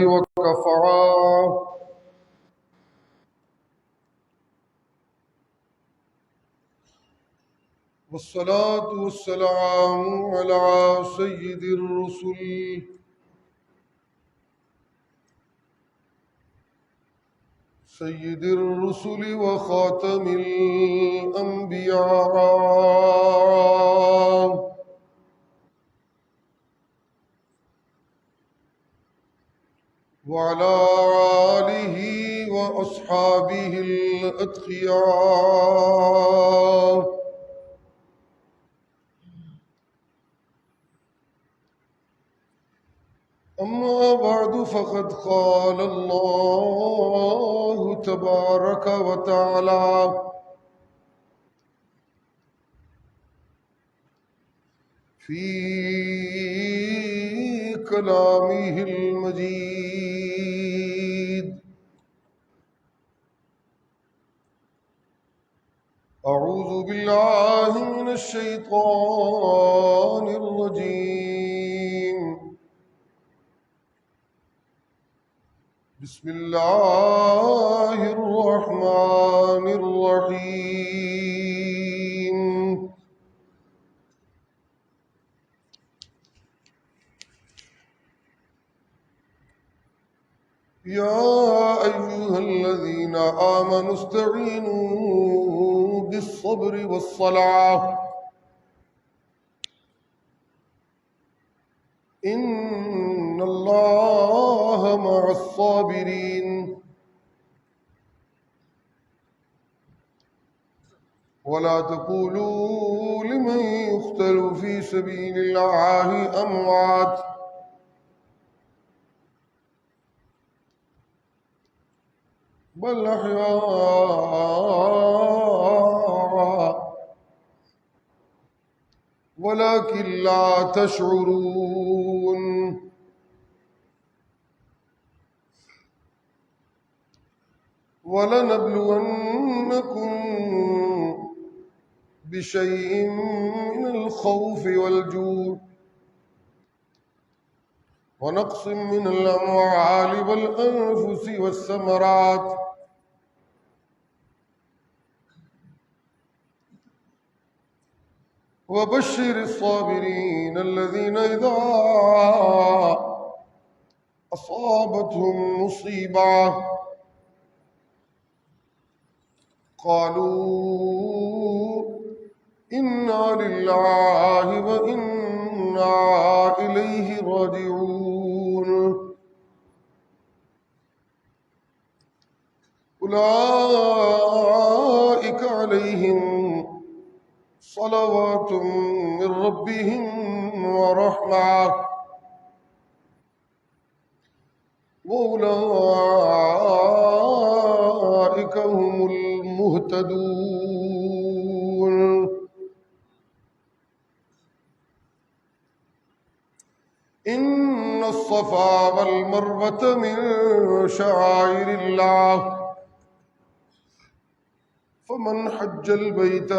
وكفى والصلاة والسلام على سيد الرسل وخاتم الأنبياء وعلى آله وأصحابه الأتقياء. أما بعد فقد قال الله تبارك وتعالى في كلامه المجيد: أعوذ بالله من الشيطان الرجيم. بسم الله الرحمن الرحيم. يا أيها الذين آمنوا استعينوا بالصبر والصلاة إن الله مع الصابرين. ولا تقولوا لمن يقتل في سبيل الله أموات بل أحياء ولكن لا تشعرون. ولنبلونكم بشيء من الخوف والجوع ونقص من الأموال والأنفس والثمرات وبشر الصابرين الذين إذا أصابتهم مصيبة قالوا إنا لله وإنا إليه راجعون. أولئك عليهم صلوات من ربهم ورحمة وأولئك هم المهتدون. إن الصفا والمروة من شعائر الله فمن حج البيت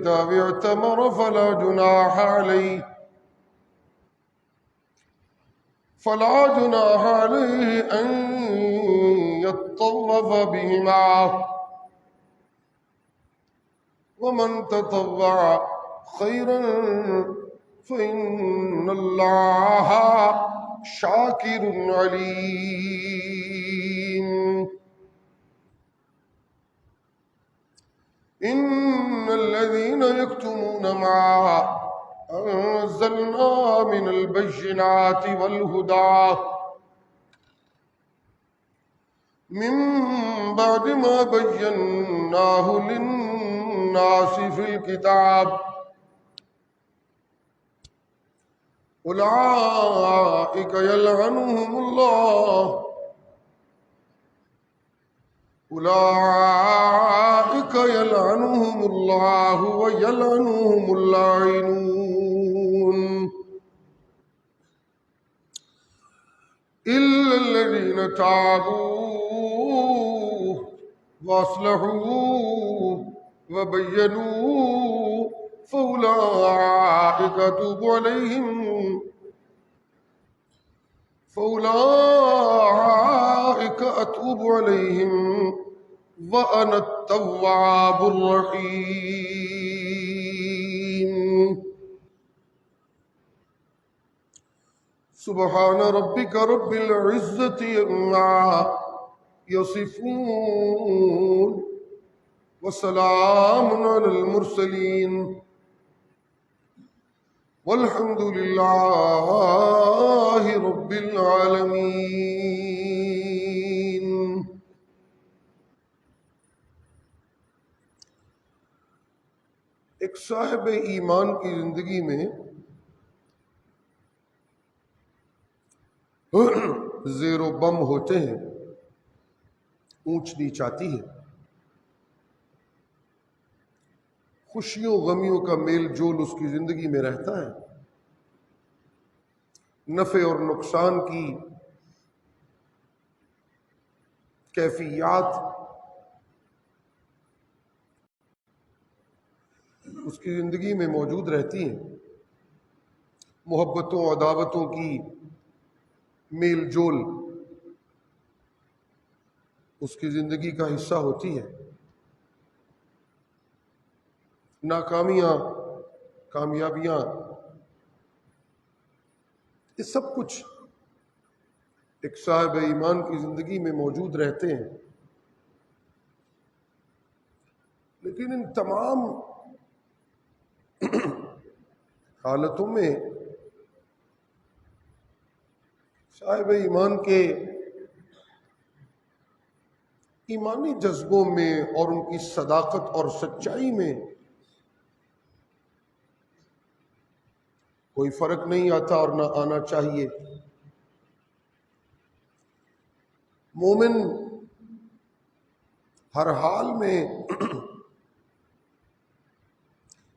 واعتمر فلا جناح عليه أن يطوف بهما ومن تطوع خيرا فإن الله شاكر عليم. إن الذين يكتمون ما أنزلنا من البينات والهدى من بعد ما بيناه للناس في الكتاب أولئك يلعنهم الله ويلعنهم اللاعنون إلا الذين تابوا وأصلحوا وبينوا فأولئك أتوب عليهم فأولئك أتوب عليهم وأنا التواب الرحيم سبحان ربك رب العزة عما يصفون وسلام على المرسلين والحمد لله رب العالمين. ایک صاحب ایمان کی زندگی میں زیر و بم ہوتے ہیں، اونچ نیچ آتی ہے، خوشیوں غمیوں کا میل جول اس کی زندگی میں رہتا ہے، نفع اور نقصان کی کیفیات اس کی زندگی میں موجود رہتی ہیں، محبتوں عداوتوں کی میل جول اس کی زندگی کا حصہ ہوتی ہے، ناکامیاں کامیابیاں یہ سب کچھ ایک صاحب ایمان کی زندگی میں موجود رہتے ہیں. لیکن ان تمام حالتوں میں صاحب ایمان کے ایمانی جذبوں میں اور ان کی صداقت اور سچائی میں کوئی فرق نہیں آتا اور نہ آنا چاہیے. مومن ہر حال میں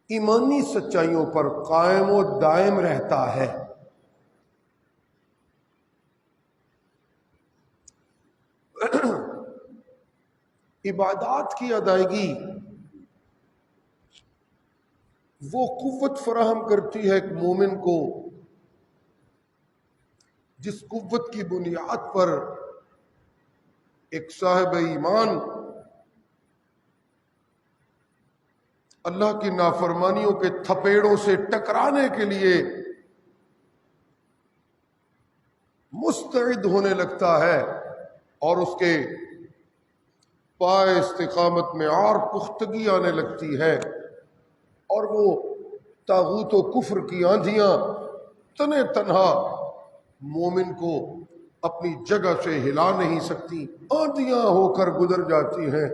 ایمانی سچائیوں پر قائم و دائم رہتا ہے. عبادات کی ادائیگی وہ قوت فراہم کرتی ہے ایک مومن کو جس قوت کی بنیاد پر ایک صاحب ایمان اللہ کی نافرمانیوں کے تھپیڑوں سے ٹکرانے کے لیے مستعد ہونے لگتا ہے اور اس کے پائے استقامت میں اور پختگی آنے لگتی ہے اور وہ طاغوت و کفر کی آندھیاں تنے تنہا مومن کو اپنی جگہ سے ہلا نہیں سکتی، آندھیاں ہو کر گزر جاتی ہیں.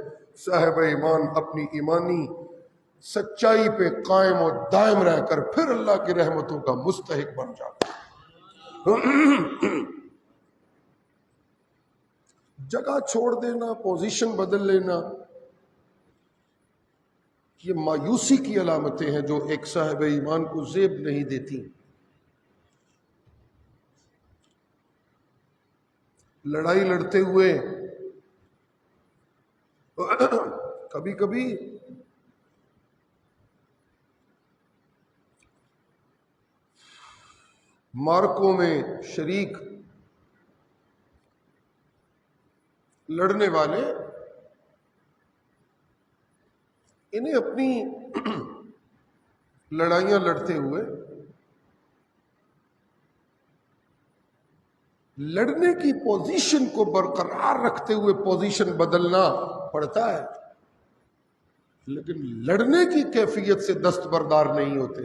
صاحب ایمان اپنی ایمانی سچائی پہ قائم و دائم رہ کر پھر اللہ کی رحمتوں کا مستحق بن جاتا ہے. جگہ چھوڑ دینا، پوزیشن بدل لینا، یہ مایوسی کی علامتیں ہیں جو ایک صاحب ایمان کو زیب نہیں دیتی. لڑائی لڑتے ہوئے کبھی کبھی مارکوں میں شریک لڑنے والے انہیں اپنی لڑائیاں لڑتے ہوئے لڑنے کی پوزیشن کو برقرار رکھتے ہوئے پوزیشن بدلنا پڑتا ہے، لیکن لڑنے کی کیفیت سے دستبردار نہیں ہوتے.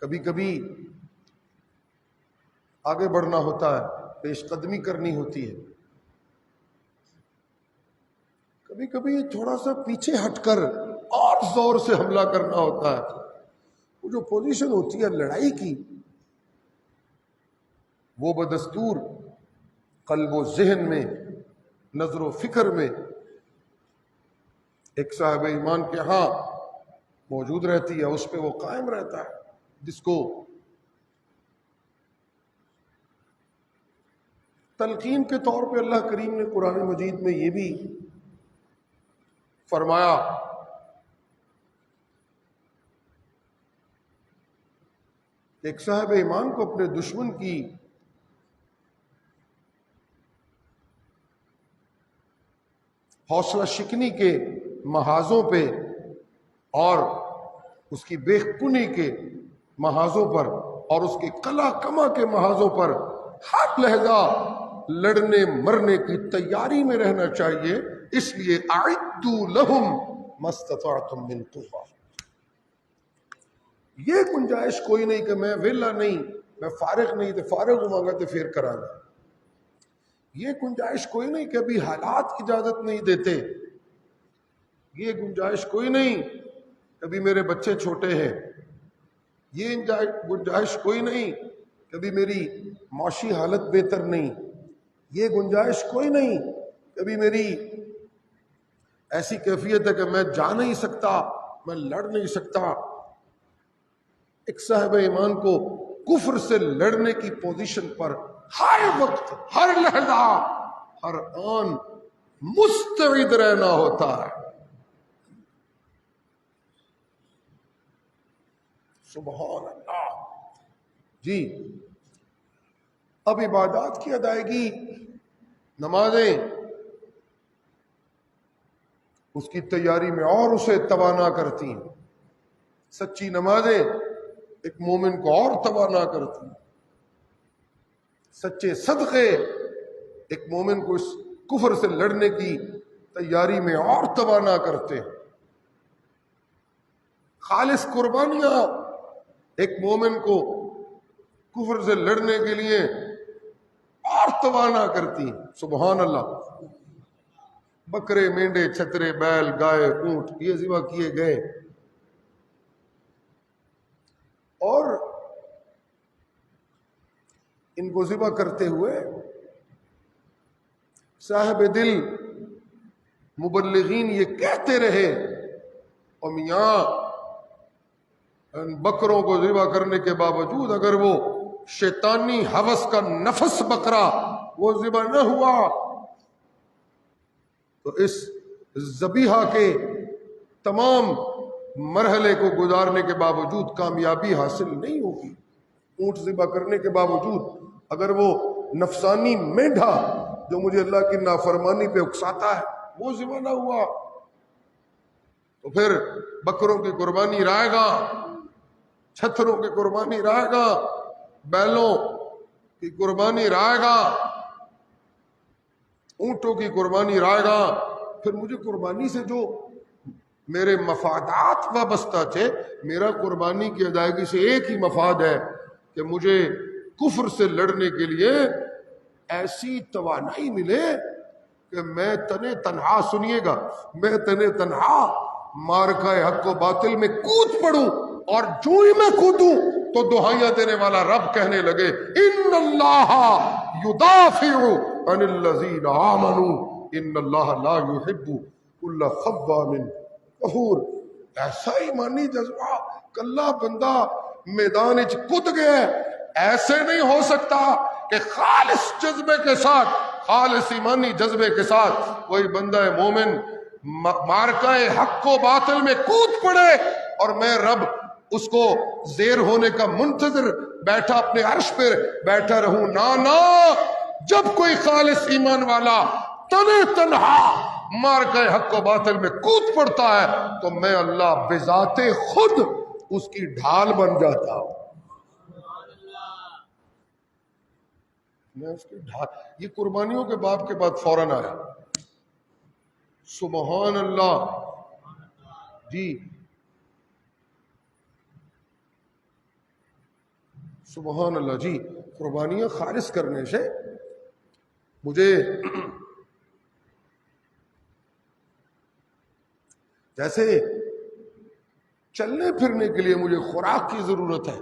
کبھی کبھی آگے بڑھنا ہوتا ہے، پیش قدمی کرنی ہوتی ہے، کبھی کبھی تھوڑا سا پیچھے ہٹ کر اور زور سے حملہ کرنا ہوتا ہے. وہ جو پوزیشن ہوتی ہے لڑائی کی، وہ بدستور قلب و ذہن میں، نظر و فکر میں ایک صاحب ایمان کے ہاں موجود رہتی ہے، اس پہ وہ قائم رہتا ہے، جس کو تلقین کے طور پہ اللہ کریم نے قرآن مجید میں یہ بھی فرمایا ایک صاحب ایمان کو اپنے دشمن کی حوصلہ شکنی کے محاذوں پہ اور اس کی بے کنی کے محاذوں پر اور اس کی کلا کما کے محاذوں پر ہر لہجہ لڑنے مرنے کی تیاری میں رہنا چاہیے. اس لیے اعدوا لهم ما استطعتم من قوة. یہ گنجائش کوئی نہیں کہ میں ویلا نہیں، میں فارغ نہیں تو فارغ ہوں گا تو پھر کرا گا. یہ گنجائش کوئی نہیں کہ ابھی حالات اجازت نہیں دیتے. یہ گنجائش کوئی نہیں کبھی میرے بچے چھوٹے ہیں. یہ گنجائش کوئی نہیں کبھی میری معاشی حالت بہتر نہیں. یہ گنجائش کوئی نہیں کبھی میری ایسی کیفیت ہے کہ میں جا نہیں سکتا، میں لڑ نہیں سکتا. ایک صاحب ایمان کو کفر سے لڑنے کی پوزیشن پر ہر وقت، ہر لحظہ، ہر آن مستعد رہنا ہوتا ہے. سبحان اللہ. جی اب عبادات کی ادائیگی، نمازیں، اس کی تیاری میں اور اسے توانا کرتی ہیں. سچی نمازیں ایک مومن کو اور توانا کرتی ہیں. سچے صدقے ایک مومن کو اس کفر سے لڑنے کی تیاری میں اور توانا کرتے ہیں. خالص قربانیاں ایک مومن کو کفر سے لڑنے کے لیے اور توانا کرتی ہیں. سبحان اللہ. بکرے، مینڈے، چھترے، بیل، گائے، اونٹ یہ ذبح کیے گئے اور ان کو ذبح کرتے ہوئے صاحب دل مبلغین یہ کہتے رہے اور میاں ان بکروں کو ذبح کرنے کے باوجود اگر وہ شیطانی ہوس کا نفس بکرا وہ ذبح نہ ہوا تو اس ذبیحہ کے تمام مرحلے کو گزارنے کے باوجود کامیابی حاصل نہیں ہوگی. اونٹ ذبح کرنے کے باوجود اگر وہ نفسانی مینڈھا جو مجھے اللہ کی نافرمانی پہ اکساتا ہے وہ ذبح نہ ہوا تو پھر بکروں کی قربانی رائے گا، چھتروں کی قربانی رائے گا، بیلوں کی قربانی رائے گا، اونٹوں کی قربانی رائے گا. پھر مجھے قربانی سے جو میرے مفادات وابستہ تھے، میرا قربانی کی ادائیگی سے ایک ہی مفاد ہے کہ مجھے کفر سے لڑنے کے لیے ایسی توانائی ملے کہ میں تنے تنہا، سنیے گا، میں تنے تنہا مارکہ حق و باطل میں کود پڑوں اور جو ہی میں کودوں تو دہائیاں دینے والا رب کہنے لگے ان اللہ یدافع عن الذین آمنوا ان اللہ لا یحب کل خوان کفور. ایسا ایمانی جذبہ کلہ بندہ میدان وچ کود گیا. ایسے نہیں ہو سکتا کہ خالص جذبے کے ساتھ، خالص ایمانی جذبے کے ساتھ کوئی بندہ مومن مارکہ حق و باطل میں کود پڑے اور میں رب اس کو زیر ہونے کا منتظر بیٹھا اپنے عرش پہ بیٹھا رہوں. نا جب کوئی خالص ایمان والا تنے تنہا مارکہ حق و باطل میں کود پڑتا ہے تو میں اللہ بذات خود اس کی ڈھال بن جاتا ہوں. میں اس کی ڈھال. یہ قربانیوں کے باب کے بعد فوراً آیا. سبحان اللہ. جی سبحان اللہ. جی قربانیاں خالص کرنے سے مجھے جیسے چلنے پھرنے کے لیے مجھے خوراک کی ضرورت ہے،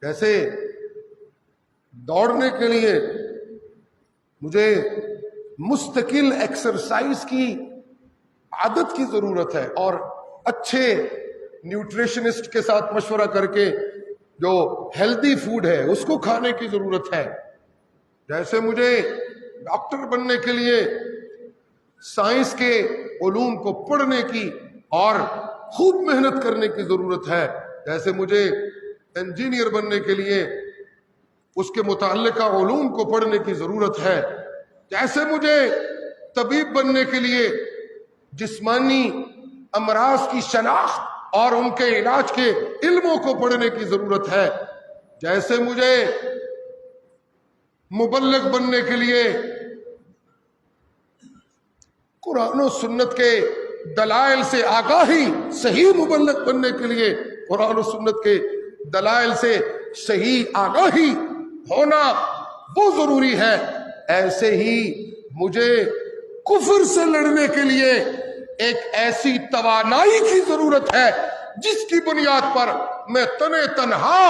جیسے دوڑنے کے لیے مجھے مستقل ایکسرسائز کی عادت کی ضرورت ہے اور اچھے نیوٹریشنسٹ کے ساتھ مشورہ کر کے جو ہیلدی فوڈ ہے اس کو کھانے کی ضرورت ہے، جیسے مجھے ڈاکٹر بننے کے لیے سائنس کے علوم کو پڑھنے کی اور خوب محنت کرنے کی ضرورت ہے. جیسے مجھے انجینئر بننے کے لیے اس کے متعلقہ علوم کو پڑھنے کی ضرورت ہے، جیسے مجھے طبیب بننے کے لیے جسمانی امراض کی شناخت اور ان کے علاج کے علموں کو پڑھنے کی ضرورت ہے، جیسے مجھے مبلغ بننے کے لیے قرآن و سنت کے دلائل سے آگاہی، صحیح مبلغ بننے کے لیے قرآن و سنت کے دلائل سے صحیح آگاہی ہونا وہ ضروری ہے، ایسے ہی مجھے کفر سے لڑنے کے لیے ایک ایسی توانائی کی ضرورت ہے جس کی بنیاد پر میں تنہا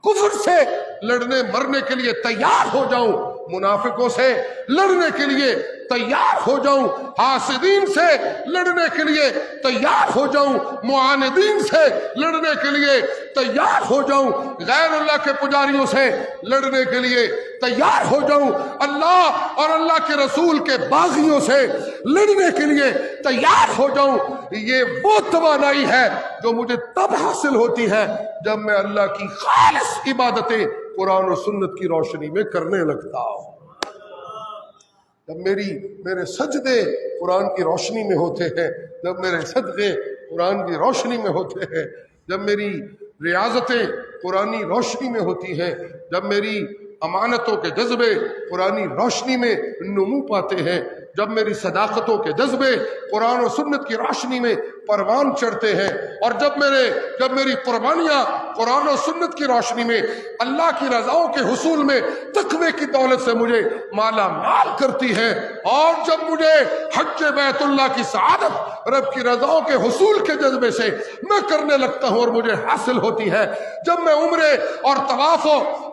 کفر سے لڑنے مرنے کے لیے تیار ہو جاؤں، منافقوں سے لڑنے کے لیے تیار ہو جاؤں، حاسدین سے لڑنے کے لیے تیار ہو جاؤں، معاندین سے لڑنے کے لیے تیار ہو جاؤں، غیر اللہ کے پجاریوں سے لڑنے کے لیے تیار ہو جاؤں، اللہ اور اللہ کے رسول کے باغیوں سے لڑنے کے لیے تیار ہو جاؤں. یہ وہ توانائی ہے جو مجھے تب حاصل ہوتی ہے جب میں اللہ کی خالص عبادتیں قرآن و سنت کی روشنی میں کرنے لگتا ہوں، جب میرے سجدے قرآن کی روشنی میں ہوتے ہیں، جب میرے صدقے قرآن کی روشنی میں ہوتے ہیں، جب میری ریاضتیں قرآنی روشنی میں ہوتی ہیں، جب میری امانتوں کے جذبے قرآنی روشنی میں نمو پاتے ہیں، جب میری صداقتوں کے جذبے قرآن و سنت کی روشنی میں پروان چڑھتے ہیں، اور جب میری قربانیاں قرآن و سنت کی روشنی میں اللہ کی رضاؤں کے حصول میں تقوی کی دولت سے مجھے مالا مال کرتی ہے، اور جب مجھے حج بیت اللہ کی سعادت رب کی رضاؤں کے حصول کے جذبے سے میں کرنے لگتا ہوں اور مجھے حاصل ہوتی ہے، جب میں عمرے اور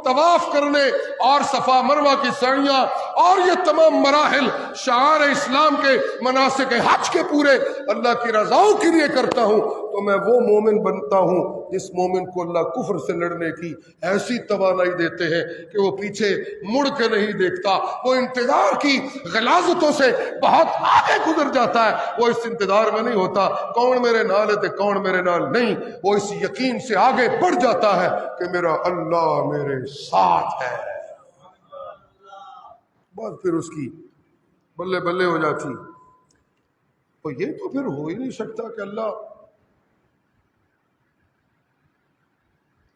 طواف کرنے اور صفا مروہ کی سعیاں اور یہ تمام مراحل شعائر اسلام کے مناسک حج کے پورے اللہ کی رضاؤں کے لیے کرتا ہوں، تو میں وہ مومن بنتا ہوں جس مومن کو اللہ کفر سے لڑنے کی ایسی توانائی دیتے ہیں کہ وہ پیچھے مڑ کے نہیں دیکھتا، وہ انتظار کی غلاظتوں سے بہت آگے گزر جاتا ہے، وہ اس انتظار میں نہیں ہوتا کون میرے نال ہے تے کون میرے نال نہیں، وہ اس یقین سے آگے بڑھ جاتا ہے کہ میرا اللہ میرے ساتھ ہے، بس پھر اس کی بلے بلے ہو جاتی. تو یہ تو پھر ہو ہی نہیں سکتا کہ اللہ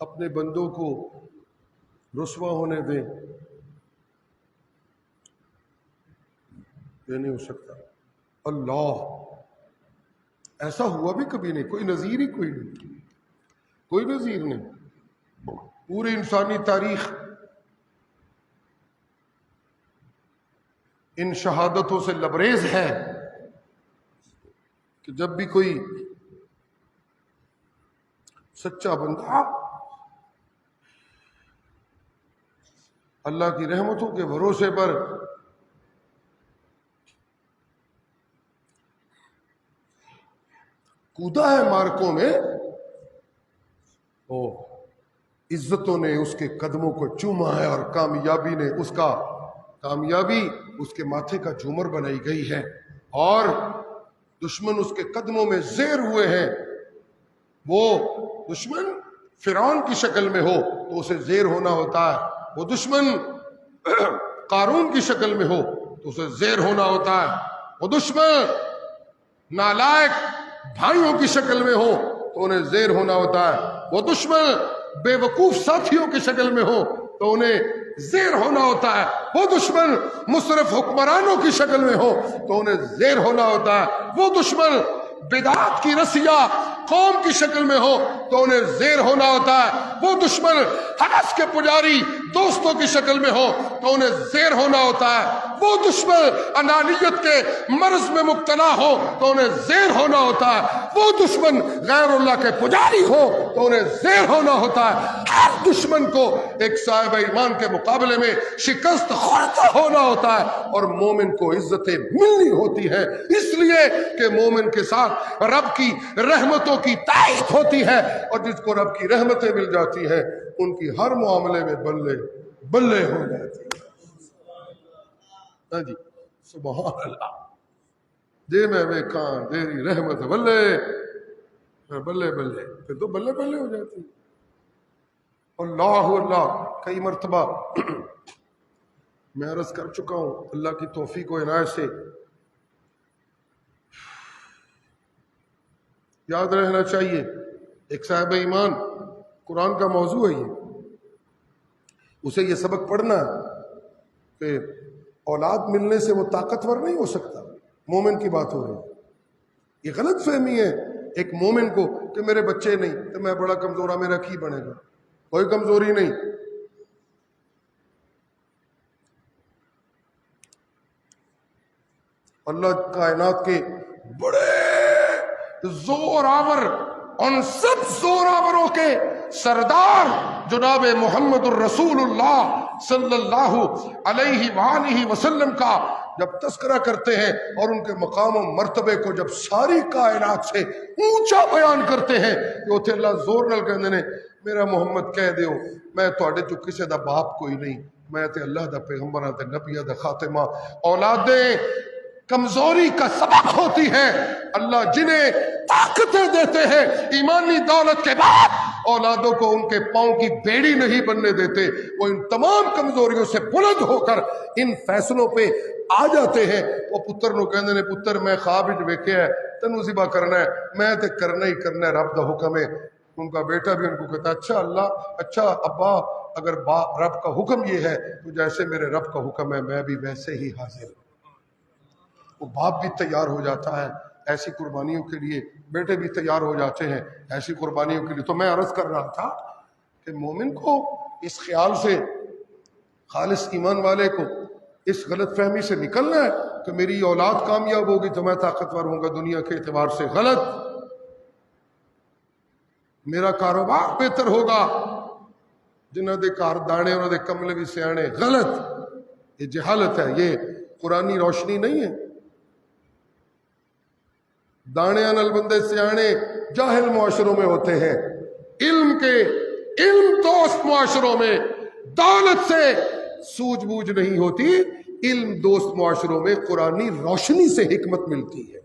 اپنے بندوں کو رسوا ہونے دیں، یہ نہیں ہو سکتا. اللہ ایسا ہوا بھی کبھی نہیں، کوئی نظیر ہی کوئی نہیں، کوئی نظیر نہیں. پوری انسانی تاریخ ان شہادتوں سے لبریز ہے کہ جب بھی کوئی سچا بندہ اللہ کی رحمتوں کے بھروسے پر کودا ہے مارکوں میں، عزتوں نے اس کے قدموں کو چوما ہے اور کامیابی اس کے ماتھے کا جھومر بنائی گئی ہے، اور دشمن اس کے قدموں میں زیر ہوئے ہیں. وہ دشمن فرعون کی شکل میں ہو تو اسے زیر ہونا ہوتا ہے، وہ دشمن قارون کی شکل میں ہو تو اسے زیر ہونا ہوتا ہے، وہ دشمن نالائق بھائیوں کی شکل میں ہو تو انہیں زیر ہونا ہوتا ہے، وہ دشمن بے وقوف ساتھیوں کی شکل میں ہو تو انہیں زیر ہونا ہوتا ہے، وہ دشمن مصرف حکمرانوں کی شکل میں ہو تو انہیں زیر ہونا ہوتا ہے، وہ دشمن بدعات کی رسیا قوم کی شکل میں ہو تو انہیں زیر ہونا ہوتا ہے، وہ دشمن حدث کے پجاری دوستوں کی شکل میں ہو تو انہیں زیر ہونا ہوتا ہے، وہ دشمن انانیت کے مرض میں مبتلا ہو تو انہیں زیر ہونا ہوتا ہے، وہ دشمن غیر اللہ کے پجاری ہو تو انہیں زیر ہونا ہوتا ہے. ہر دشمن کو ایک صاحب ایمان کے مقابلے میں شکست خوردہ ہونا ہوتا ہے، اور مومن کو عزتیں ملنی ہوتی ہیں، اس لیے کہ مومن کے ساتھ رب کی رحمتوں کی تائید ہوتی ہے، اور جس کو رب کی رحمتیں مل جاتی ہیں ان کی ہر معاملے میں بلے بلے ہو جاتی ہے. ہاں جی، سبحان اللہ. جے میں ویکھاں تیری رحمت بلے بلے بلے، پھر تو بلے بلے ہو جاتی۔ اللہ اللہ کئی مرتبہ میں عرض کر چکا ہوں، اللہ کی توفیق و عنایت سے یاد رہنا چاہیے، ایک صاحب ایمان، قرآن کا موضوع ہے یہ، اسے یہ سبق پڑھنا ہے کہ اولاد ملنے سے وہ طاقتور نہیں ہو سکتا۔ مومن کی بات ہو رہی ہے، یہ غلط فہمی ہے ایک مومن کو کہ میرے بچے نہیں تو میں بڑا کمزورا، میرا کی بنے گا۔ کوئی کمزوری نہیں۔ اللہ کائنات کے بڑے زور آور، ان سب زور آوروں کے سردار جناب محمد الرسول اللہ صلی اللہ علیہ وآلہ وسلم کا جب تذکرہ کرتے ہیں اور ان کے مقام و مرتبے کو جب ساری کائنات سے اونچا بیان کرتے ہیں کہ اتنے اللہ زور نال کہندے نے میرا محمد کہہ دیو میں تواڈے چوں کسے دا باپ کوئی نہیں، میں تے اللہ دا پیغمبراں تے نبیاں دا خاتمہ۔ اولادیں کمزوری کا سبب ہوتی ہے، اللہ جنہیں طاقتیں دیتے ہیں ایمانی دولت کے بعد اولادوں کو ان کے پاؤں کی بیڑی نہیں بننے دیتے، وہ ان تمام کمزوریوں سے بلند ہو کر ان فیصلوں پہ آ جاتے ہیں۔ وہ پتر نو کہندے نے پتر میں خواب وچ ویکھیا ہے تینوں ذبح کرنا ہے، میں تے کرنا ہی کرنا ہے، رب دا حکم ہے۔ ان کا بیٹا بھی ان کو کہتا اچھا اللہ، اچھا ابا، اگر رب کا حکم یہ ہے تو جیسے میرے رب کا حکم ہے میں بھی ویسے ہی حاضر ہوں۔ وہ باپ بھی تیار ہو جاتا ہے ایسی قربانیوں کے لیے، بیٹے بھی تیار ہو جاتے ہیں ایسی قربانیوں کے لیے۔ تو میں عرض کر رہا تھا کہ مومن کو اس خیال سے، خالص ایمان والے کو اس غلط فہمی سے نکلنا ہے کہ میری اولاد کامیاب ہوگی تو میں طاقتور ہوں گا دنیا کے اعتبار سے۔ غلط۔ میرا کاروبار بہتر ہوگا، جنہوں دے کار دانے انہوں دے کملے بھی سیانے۔ غلط، یہ جہالت ہے، یہ قرآنی روشنی نہیں ہے۔ دانے نال بندے سیانے جاہل معاشروں میں ہوتے ہیں، علم دوست معاشروں میں، دولت سے سوجھ بوجھ نہیں ہوتی، علم دوست معاشروں میں قرآنی روشنی سے حکمت ملتی ہے۔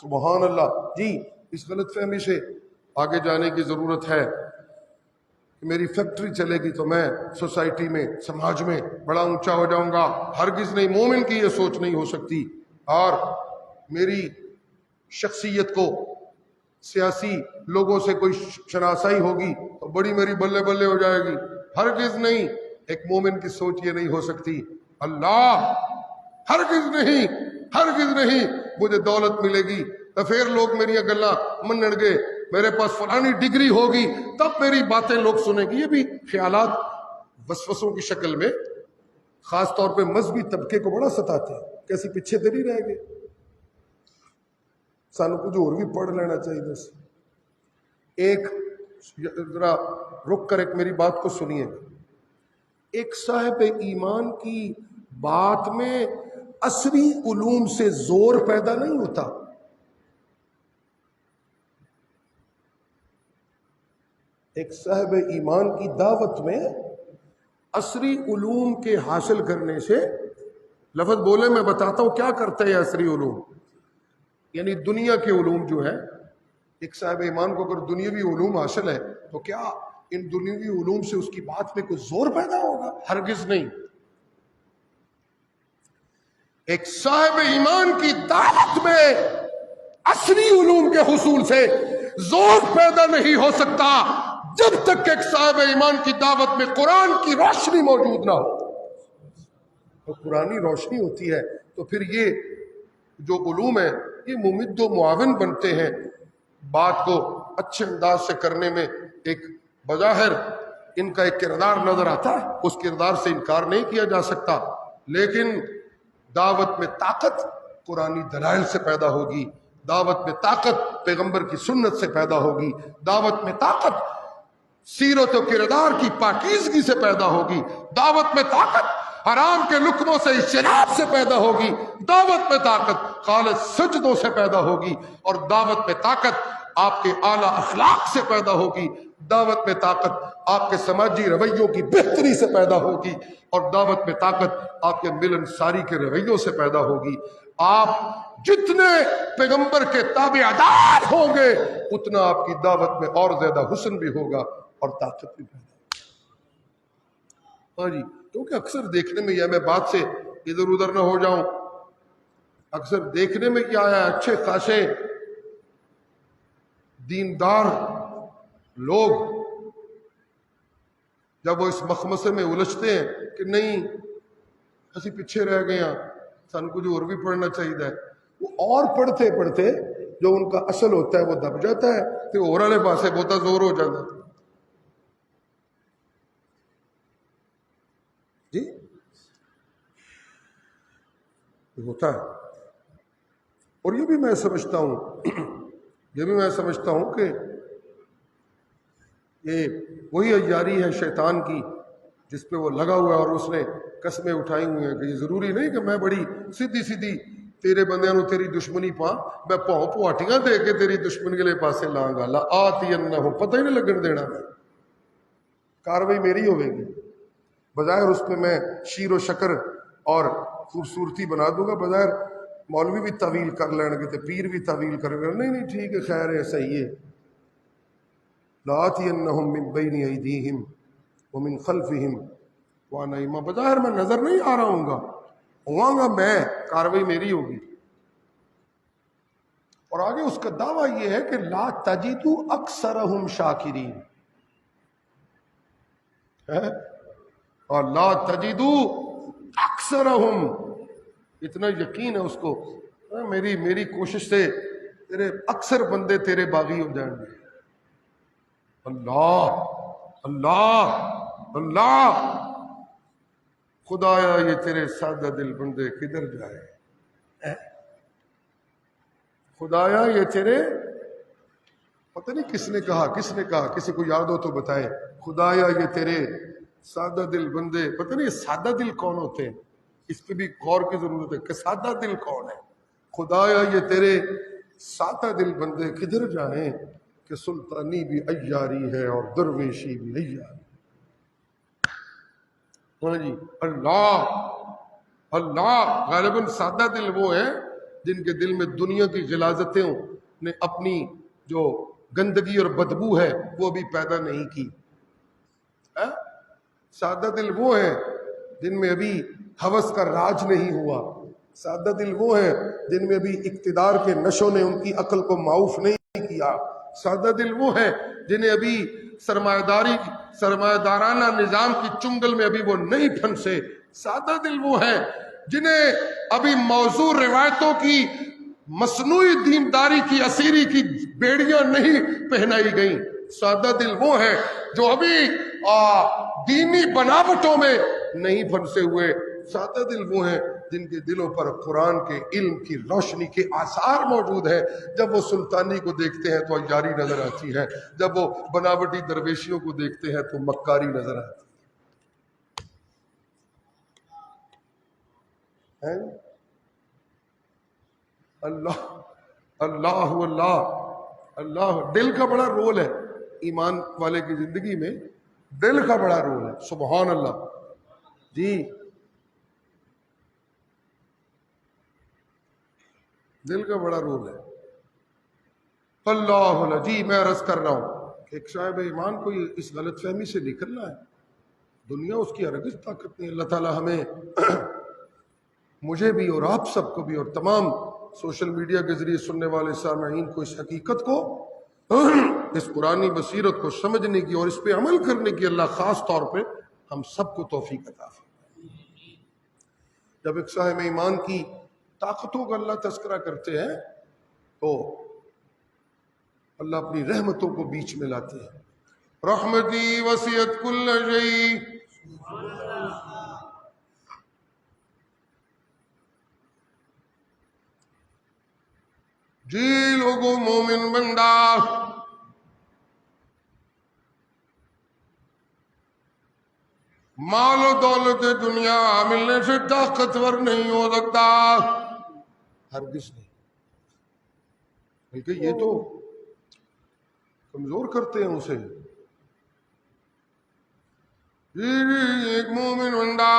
سبحان اللہ۔ جی اس غلط فہمی سے آگے جانے کی ضرورت ہے کہ میری فیکٹری چلے گی تو میں سوسائٹی میں، سماج میں بڑا اونچا ہو جاؤں گا۔ ہرگز نہیں، مومن کی یہ سوچ نہیں ہو سکتی۔ اور میری شخصیت کو سیاسی لوگوں سے کوئی شناسائی ہوگی تو بڑی میری بلے بلے ہو جائے گی، ہرگز نہیں۔ ایک مومن کی سوچ یہ نہیں ہو سکتی، اللہ ہرگز نہیں، ہرگز نہیں مجھے دولت ملے گی تو پھر لوگ میری گلاں منن گے، میرے پاس فلانی ڈگری ہوگی تب میری باتیں لوگ سنیں گے۔ یہ بھی خیالات وسوسوں کی شکل میں خاص طور پہ مذہبی طبقے کو بڑا ستاتے ہیں کہ اسی پیچھے تو نہیں رہ گئے، سانو کچھ اور بھی پڑھ لینا چاہیے۔ بس ایک ذرا رک کر ایک میری بات کو سنیے۔ ایک صاحب ایمان کی بات میں عصری علوم سے زور پیدا نہیں ہوتا۔ ایک صاحب ایمان کی دعوت میں عصری علوم کے حاصل کرنے سے، لفظ بولے میں بتاتا ہوں کیا کرتے ہیں عصری علوم، یعنی دنیا کے علوم جو ہے، ایک صاحب ایمان کو اگر دنیاوی علوم حاصل ہے تو کیا ان دنیاوی علوم سے اس کی بات میں کوئی زور پیدا ہوگا؟ ہرگز نہیں۔ ایک صاحب ایمان کی دعوت میں عصری علوم کے حصول سے زور پیدا نہیں ہو سکتا جب تک کہ ایک صاحب ایمان کی دعوت میں قرآن کی روشنی موجود نہ ہو۔ تو قرآنی روشنی ہوتی ہے تو پھر یہ جو علوم ہے یہ ممد و معاون بنتے ہیں، بات کو اچھے انداز سے کرنے میں۔ ایک بظاہر ان کا ایک کردار نظر آتا ہے، اس کردار سے انکار نہیں کیا جا سکتا، لیکن دعوت میں طاقت قرآنی دلائل سے پیدا ہوگی، دعوت میں طاقت پیغمبر کی سنت سے پیدا ہوگی، دعوت میں طاقت سیرت و کردار کی پاکیزگی سے پیدا ہوگی، دعوت میں طاقت حرام کے لقموں سے اجتناب سے پیدا ہوگی، دعوت میں طاقت خالص سجدوں سے پیدا ہوگی، اور دعوت میں طاقت آپ کے اعلیٰ اخلاق سے پیدا ہوگی، دعوت میں طاقت آپ کے سماجی رویوں کی بہتری سے پیدا ہوگی، اور دعوت میں طاقت آپ کے ملن ساری کے رویوں سے پیدا ہوگی۔ آپ جتنے پیغمبر کے تابعدار ہوں گے اتنا آپ کی دعوت میں اور زیادہ حسن بھی ہوگا اور طاقت بھی پیدا ہوگی۔ ہاں جی، کیونکہ اکثر دیکھنے میں یہ، میں بات سے ادھر ادھر نہ ہو جاؤں، اکثر دیکھنے میں کیا ہے، اچھے خاصے دیندار لوگ جب وہ اس مخمصے میں الجھتے ہیں کہ نہیں اسی پیچھے رہ گئے ہیں، سن کچھ اور بھی پڑھنا چاہیے، وہ اور پڑھتے پڑھتے جو ان کا اصل ہوتا ہے وہ دب جاتا ہے، تو اور والے پاسے بہت زور ہو جاتا ہے۔ جی یہ ہوتا ہے، اور یہ بھی میں سمجھتا ہوں کہ یہ وہی عیاری ہے شیطان کی جس پہ وہ لگا ہوا ہے، اور اس نے قسمیں اٹھائی ہوئی ہیں کہ یہ ضروری نہیں کہ میں بڑی سیدھی سیدھی تیرے بندیاں نو تیری دشمنی پا، میں پاؤں پواٹیاں دے کے تیری دشمنی کے لیے پاسے لانگا، لا آتی انہو، پتہ ہی نہیں لگن دینا، میں کاروائی میری ہوئے گی۔ بظاہر اس پہ میں شیر و شکر اور خوبصورتی بنا دوں گا، بظاہر مولوی بھی تعویل کر لیں گے تو پیر بھی تعویل کریں گے، نہیں نہیں ٹھیک ہے، خیر ہے، صحیح ہے۔ لَآتِيَنَّهُمْ مِنْ بَيْنِ أَيْدِيهِمْ وَمِنْ خَلْفِهِمْ وَعَنْ أَيْمَانِهِمْ، بظاہر میں نظر نہیں آ رہا ہوں گا، میں، کاروائی میری ہوگی۔ اور آگے اس کا دعویٰ یہ ہے کہ لا تجدو اکثرہم شاکرین، اور لا تجدو اکثرہم، اتنا یقین ہے اس کو، میری کوشش سے تیرے اکثر بندے تیرے باغی ہو جائیں گے۔ اللہ اللہ اللہ، خدایا یہ تیرے سادہ دل بندے کدھر جائے، خدایا یہ تیرے، پتہ نہیں کس نے کہا، کسی کو یاد ہو تو بتائے، خدایا یہ تیرے سادہ دل بندے، پتہ نہیں سادہ دل کون ہوتے ہیں، اس پہ بھی غور کی ضرورت ہے کہ سادہ دل کون ہے۔ خدایا یہ تیرے سادہ دل بندے کدھر جائیں کہ سلطانی بھی عیاری ہے اور درویشی بھی عیاری۔ ہاں جی، اللہ اللہ، غالباً سادہ دل وہ ہیں جن کے دل میں دنیا کی غلاظتیں نے اپنی جو گندگی اور بدبو ہے وہ بھی پیدا نہیں کی۔ سادہ دل وہ ہیں جن میں ابھی ہوس کا راج نہیں ہوا، سادہ دل وہ ہیں جن میں ابھی اقتدار کے نشوں نے ان کی عقل کو معاف نہیں کیا، سادہ دل وہ ہیں جنہیں ابھی سرمایہ دارانہ نظام کی چنگل میں ابھی وہ نہیں پھنسے، سادہ دل وہ ہیں جنہیں ابھی موضوع روایتوں کی مصنوعی دینداری کی اسیری کی بیڑیاں نہیں پہنائی گئیں، سادہ دل وہ ہیں جو ابھی دینی بناوٹوں میں نہیں پھنسے ہوئے، سادہ دل وہ ہیں جن کے دلوں پر قرآن کے علم کی روشنی کے آثار موجود ہیں۔ جب وہ سلطانی کو دیکھتے ہیں تو عیاری نظر آتی ہے، جب وہ بناوٹی درویشیوں کو دیکھتے ہیں تو مکاری نظر آتی ہے۔ اللہ اللہ اللہ اللہ، دل کا بڑا رول ہے ایمان والے کی زندگی میں، دل کا بڑا رول ہے، سبحان اللہ جی، دل کا بڑا رول ہے۔ اللہ اللہ جی، میں عرض کر رہا ہوں کہ ایک صاحب ایمان کو اس غلط فہمی سے نکلنا ہے، دنیا اس کی ہرگز طاقت نہیں۔ اللہ تعالی ہمیں مجھے بھی اور آپ سب کو بھی اور تمام سوشل میڈیا کے ذریعے سننے والے سامعین کو اس حقیقت کو، اس قرآنی بصیرت کو سمجھنے کی اور اس پہ عمل کرنے کی اللہ خاص طور پہ ہم سب کو توفیق عطا فرمائے۔ جب ایک صاحب ایمان کی طاقتوں کا اللہ تذکرہ کرتے ہیں تو اللہ اپنی رحمتوں کو بیچ میں لاتے ہیں۔ رحمتی وسعت کل شیء، جی لوگوں مومن بندہ، مال و دولت دنیا ملنے سے طاقتور نہیں ہو سکتا، ہرگز نہیں، بلکہ یہ تو کمزور کرتے ہیں اسے۔ ایک مومن بندہ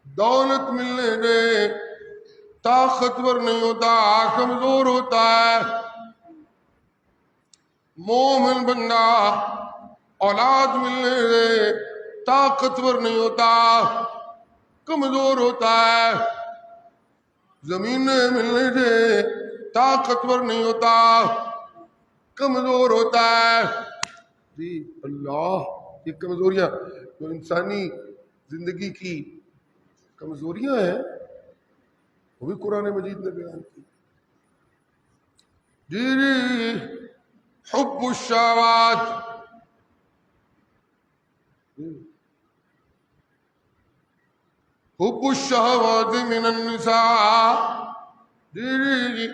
دولت ملنے دے، طاقتور نہیں ہوتا، کمزور ہوتا ہے۔ مومن بندہ اولاد ملنے سے طاقتور نہیں ہوتا، کمزور ہوتا ہے۔ زمینیں ملنے سے طاقتور نہیں ہوتا، کمزور ہوتا ہے۔ جی اللہ، یہ کمزوریاں جو انسانی زندگی کی کمزوریاں ہیں وہ بھی قرآن مجید نے بیان کی۔ جی حب الشہوات، حب الشہوات من النساء، جی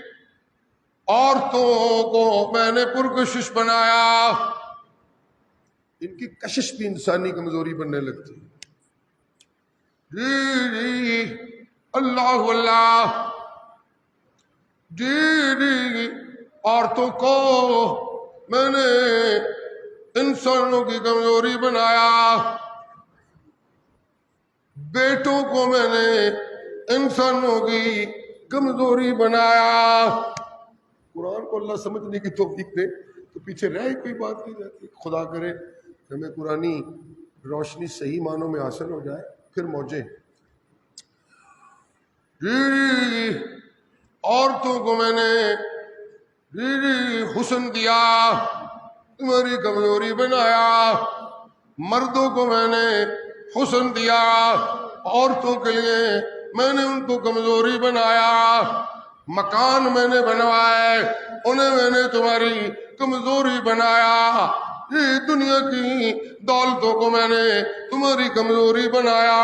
عورتوں کو میں نے پرکشش بنایا۔ ان کی کشش بھی انسانی کمزوری بننے لگتی ہے۔ جی اللہ اللہ، جی عورتوں کو میں نے انسانوں کی کمزوری بنایا، بیٹوں کو میں نے انسانوں کی کمزوری بنایا۔ قرآن کو اللہ سمجھنے کی توفیق دے تو پیچھے رہ ہی کوئی بات نہیں جاتی۔ خدا کرے ہمیں قرآنی روشنی صحیح معنوں میں حاصل ہو جائے، پھر موجیں۔ جی عورتوں کو میں نے جی حسن دیا، تمہاری کمزوری بنایا۔ مردوں کو میں نے حسن دیا، عورتوں کے لیے میں نے ان کو کمزوری بنایا۔ مکان میں نے بنوائے، انہیں میں نے تمہاری کمزوری بنایا۔ یہ دنیا کی دولتوں کو میں نے تمہاری کمزوری بنایا،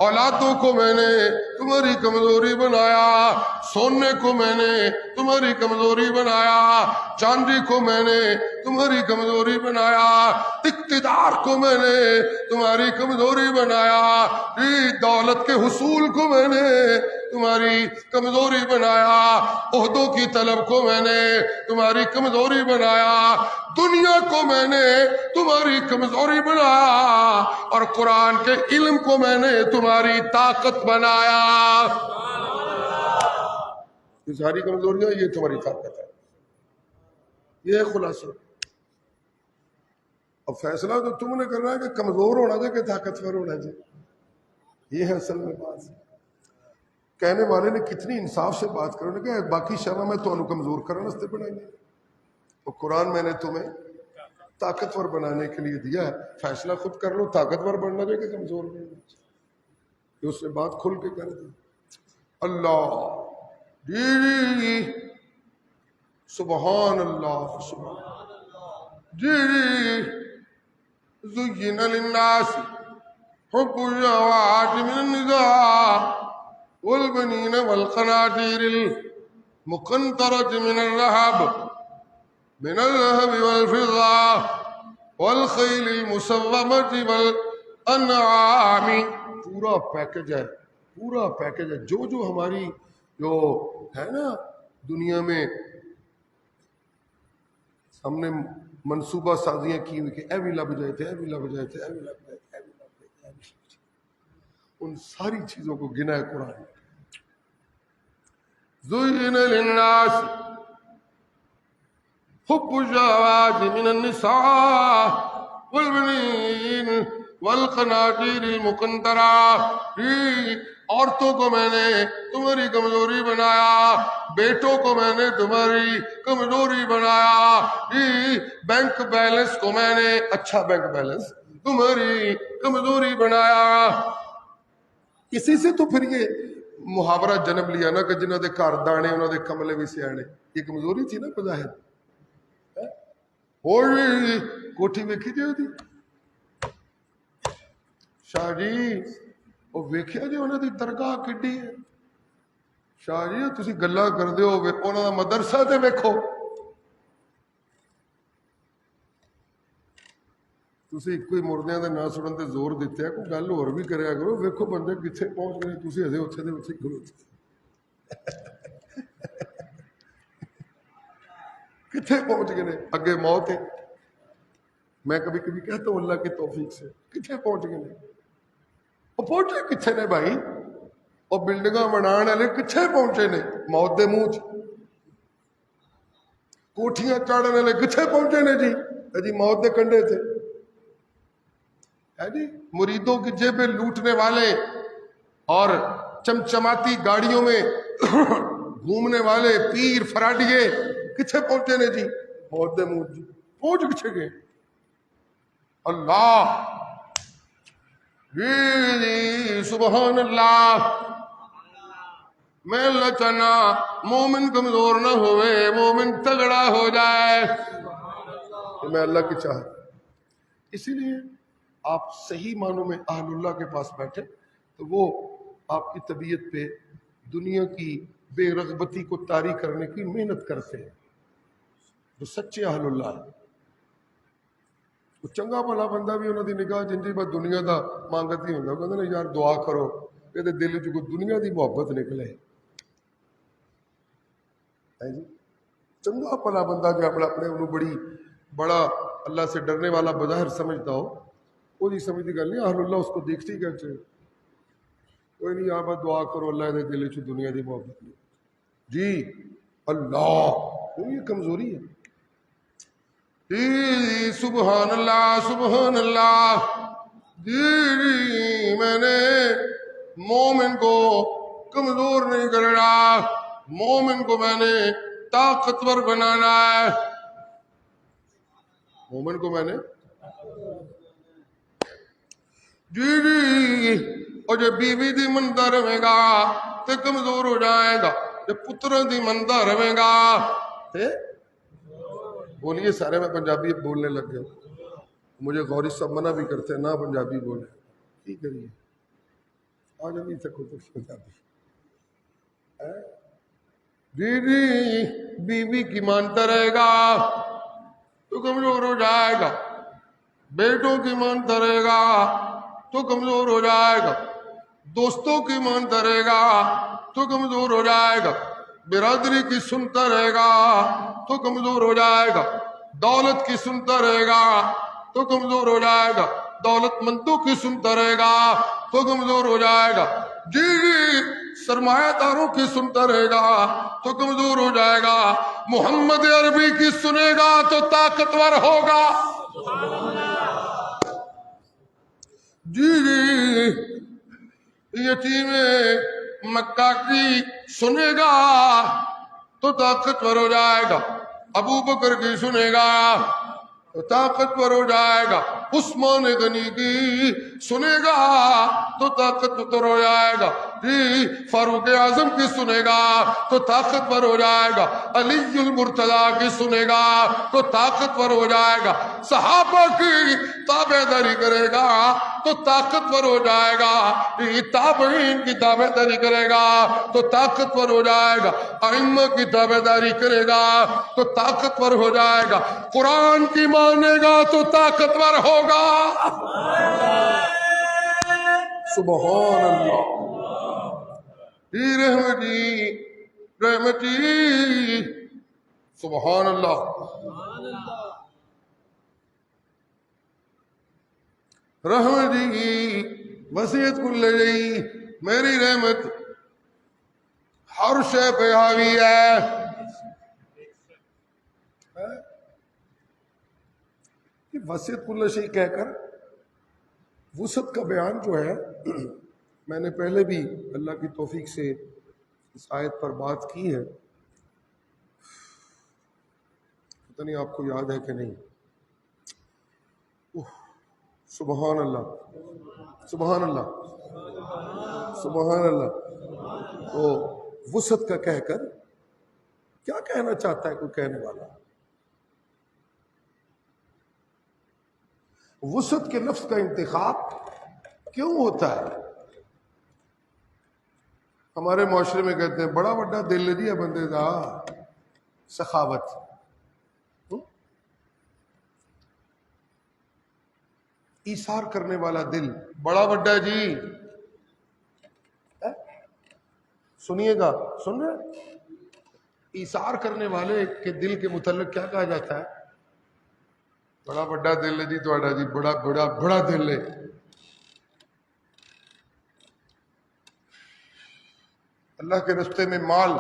اولادوں کو میں نے تمہاری کمزوری بنایا، سونے کو میں نے تمہاری کمزوری بنایا، چاندی کو میں نے تمہاری کمزوری بنایا، اقتدار کو میں نے تمہاری کمزوری بنایا، دولت کے حصول کو میں نے تمہاری کمزوری بنایا، عہدوں کی طلب کو میں نے تمہاری کمزوری بنایا، دنیا کو میں نے تمہاری کمزوری بنایا، اور قرآن کے علم کو میں نے تمہاری طاقت بنایا۔ یہ ساری کمزوریاں، یہ تمہاری طاقت ہے، یہ ہے خلاصہ۔ اب فیصلہ تو تم نے کرنا ہے کہ کمزور ہونا چاہیے کہ طاقتور ہونا چاہیے، یہ ہے اصل میں بات۔ کہنے والے نے کتنی انصاف سے بات کرو، کہ باقی شرح میں تو کمزور کرنے سے بنائیں گے، اور قرآن میں نے تمہیں طاقتور بنانے کے لیے دیا ہے، فیصلہ خود کر لو، طاقتور بننا چاہیے کہ کمزور بننا چاہیے۔ اس نے بات کھل کے کر دی۔ اللہ جی سبحان اللہ، سبحان جی زین للناس حب الشہوات من النساء والبنین والقناطیر المقنطرۃ من الذهب والفضة والخیل المسومۃ والانعام۔ پورا پیکج ہے، پورا پیکج ہے۔ جو ہماری جو ہے نا دنیا میں ہم نے منصوبہ سازیاں کی ہوئی کہ اے بھی لب جائے تھے، اے بھی لب جائے تھے، اے بھی لب جائے تھے، اے بھی لب جائے تھے، اے بھی لب جائے تھے، ان ساری چیزوں کو گنا ہے قرآن۔ زُيِّنَ لِلنَّاسِ حُبُّ الشَّهَوَاتِ مِنَ النِّسَاءِ وَالْبَنِينَ وَالْقَنَاطِيرِ الْمُقَنطَرَةِ۔ عورتوں کو میں نے تمہاری کمزوری بنایا، بیٹوں کو میں نے تمہاری کمزوری بنایا، بینک بیلنس کو میں نے اچھا بینک بیلنس تمہاری کمزوری بنایا۔ اسی سے تو پھر یہ محاورہ جنم لیا نا کہ جنہوں دے گھر دانے انہوں دے کملے بھی سیانے، یہ کمزوری تھی نا بظاہر۔ اور کوٹھی ویکھی جی دی شاہ جی، وہ ویکھیا جی انہوں دی درگاہ کڈی ہے، شاہ جی تسی گلاں کردے ہو انہوں دا مدرسہ تے ویکھو، تسی کوئی مردیاں دے نا سنن تے زور دیتے ہیں، کوئی گل اور بھی کریا کرو، ویکھو بندے کتھے پہنچ گئے، تسی ہجے اوتھے دے اوتھے کھلوتے کتھے پہنچ گئے، اگے موت ہے۔ میں کبھی کبھی کہتا ہوں اللہ کی توفیق سے کتھے پہنچ گئے، وہ پہنچے کتھے نے بھائی؟ اور بلڈنگاں بنانے والے کتنے پہنچے نے؟ موت دے منہ چ۔ کوٹھیاں چاڑھنے والے کتنے پہنچے نے جی موت دے کنڈے تھے ہے جی۔ مریدوں کی جیبیں لوٹنے والے اور چمچماتی گاڑیوں میں گھومنے والے پیر فراڈیے کتنے پہنچے نے جی موت دے منہ جی پہنچ کچھ گئے۔ اللہ جی سبحان اللہ۔ میں اللہ چاہنا مومن کمزور نہ ہوئے، مومن تگڑا ہو جائے، تو میں اللہ کی چاہت۔ اسی لیے آپ صحیح معنوں میں اہل اللہ کے پاس بیٹھے تو وہ آپ کی طبیعت پہ دنیا کی بے رغبتی کو طاری کرنے کی محنت کرتے ہیں۔ جو سچے اہل اللہ ہے وہ چنگا بھلا بندہ بھی انہوں دی نگاہ جنجی بس دنیا دا مانگت ہی ہوتا ہے، کہتے ہیں یار دعا کرو کہ دل چ کوئی دنیا دی محبت نکلے۔ جی چنگا بھلا بندہ جو اپنے انہوں بڑا اللہ سے ڈرنے والا بظاہر سمجھتا ہو، وہ نہیں سمجھتی گل نہیں، اہل اللہ اس کو دیکھتی کہ کوئی نہیں، آپ دعا کرو اللہ دے دل چ دنیا دی محبت نہیں جی۔ اللہ یہ کمزوری ہے جی۔ سبحان اللہ سبحان اللہ جی۔ میں نے مومن کو کمزور نہیں کرنا، مومن کو میں نے طاقتور بنانا ہے، مومن کو میں نے جی۔ اور جو بیوی دی مندا رہے گا تو کمزور ہو جائے گا، جو پتر دی مندا رہے گا تے بولیے سارے میں پنجابی بولنے لگ گیا، مجھے غوری صاحب منع بھی کرتے ہیں نہ پنجابی بولے، کی کریے آج نہیں سکو تو پنجابی جی۔ بیوی کی مانتا رہے گا تو کمزور ہو جائے گا، بیٹوں کی مانتا رہے گا تو کمزور ہو جائے گا، دوستوں کی مانتا رہے گا تو کمزور ہو جائے گا، برادری کی سنتا رہے گا تو کمزور ہو جائے گا، دولت کی سنتا رہے گا تو کمزور ہو جائے گا، دولت مندوں کی سنتا رہے گا تو کمزور ہو جائے گا جی۔ سرمایہ داروں کی سنتا رہے گا تو کمزور ہو جائے گا، محمد عربی کی سنے گا تو طاقتور ہوگا جی۔ یتیم مکہ کی سنے گا تو طاقتور ہو جائے گا، ابو بکر کی سنے گا تو طاقتور ہو جائے گا، عثمان غنی کی سنے گا تو طاقتور ہو جائے گا جی، فاروق اعظم کی سنے گا تو طاقتور ہو جائے گا، علی المرتضی کی سنے گا تو طاقتور ہو جائے گا، صحابہ کی تابع داری کرے گا تو طاقتور ہو جائے گا، تابعین کی تابع داری کرے گا تو طاقتور ہو جائے گا، ائمہ کی تابع داری کرے گا تو طاقتور ہو جائے گا، قرآن کی مانے گا تو طاقتور ہوگا۔ سبحان اللہ رحمتی رحمتی سبحان اللہ رحمتی وسیعت کل جئی، میری رحمت ہر شے پہ حاوی ہے۔ وسیعت کل شئی کہہ کر وسعت کا بیان جو ہے میں نے پہلے بھی اللہ کی توفیق سے اس آیت پر بات کی ہے، پتہ نہیں آپ کو یاد ہے کہ نہیں۔ سبحان اللہ سبحان اللہ سبحان اللہ۔ تو وسعت کا کہہ کر کیا کہنا چاہتا ہے کوئی کہنے والا؟ وسعت کے لفظ کا انتخاب کیوں ہوتا ہے؟ ہمارے معاشرے میں کہتے ہیں بڑا بڑا دل جی ہے بندے دا، سخاوت، ایثار کرنے والا دل بڑا بڑا جی۔ سنیے گا، سن رہے؟ ایثار کرنے والے کے دل کے متعلق کیا کہا جاتا ہے؟ بڑا بڑا دل ہے جی تھوڑا جی، بڑا بڑا دل ہے۔ اللہ کے رستے میں مال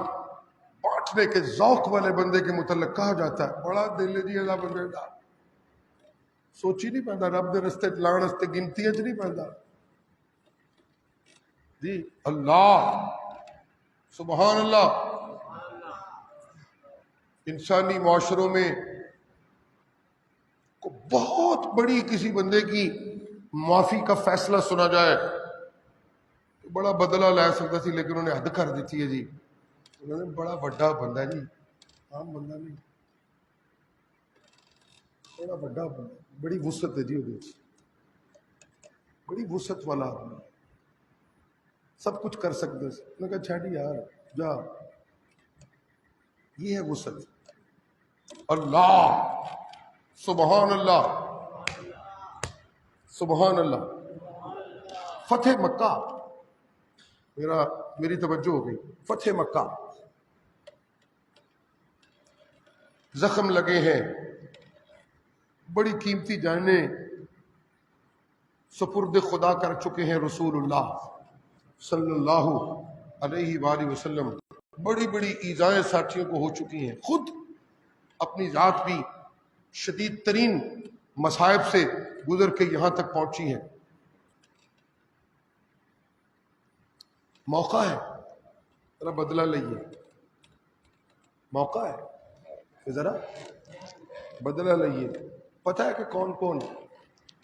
بانٹنے کے ذوق والے بندے کے متعلق کہا جاتا ہے بڑا دل جی اللہ بندے دا سوچی نہیں پہنتا رب دے رستے لان رستے گنتی اچ نہیں پہنتا جی اللہ سبحان اللہ. انسانی معاشروں میں بہت بڑی کسی بندے کی معافی کا فیصلہ سنا جائے بڑا بدلہ لے سکتا سی لیکن انہیں حد کر دیتی ہے جی. انہوں نے بڑا بڑا بندہ ہے جی عام بندہ نہیں بڑا بڑا بندہ بڑی وسعت ہے جی وہ بڑی وسعت والا آدمی سب کچھ کر سکتے. میں کہا چھاڑی یار جا یہ ہے وسعت. اللہ سبحان اللہ سبحان اللہ. فتح مکہ میری توجہ ہو گئی. فتح مکہ زخم لگے ہیں بڑی قیمتی جانیں سپرد خدا کر چکے ہیں رسول اللہ صلی اللہ علیہ وآلہ وسلم. بڑی بڑی ایذائیں ساتھیوں کو ہو چکی ہیں. خود اپنی ذات بھی شدید ترین مصائب سے گزر کے یہاں تک پہنچی ہیں. موقع ہے ذرا بدلہ لئیے. موقع ہے کہ ذرا بدلہ لئیے. پتہ ہے کہ کون کون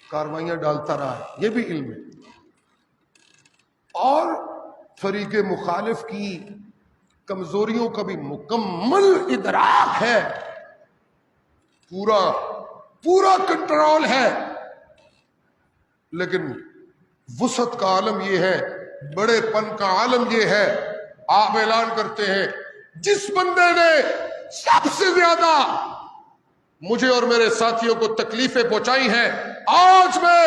کاروائیاں ڈالتا رہا ہے یہ بھی علم ہے اور فریق مخالف کی کمزوریوں کا بھی مکمل ادراک ہے. پورا کنٹرول ہے. لیکن وسعت کا عالم یہ ہے بڑے پن کا عالم یہ ہے. آپ اعلان کرتے ہیں جس بندے نے سب سے زیادہ مجھے اور میرے ساتھیوں کو تکلیفیں پہنچائی ہیں آج میں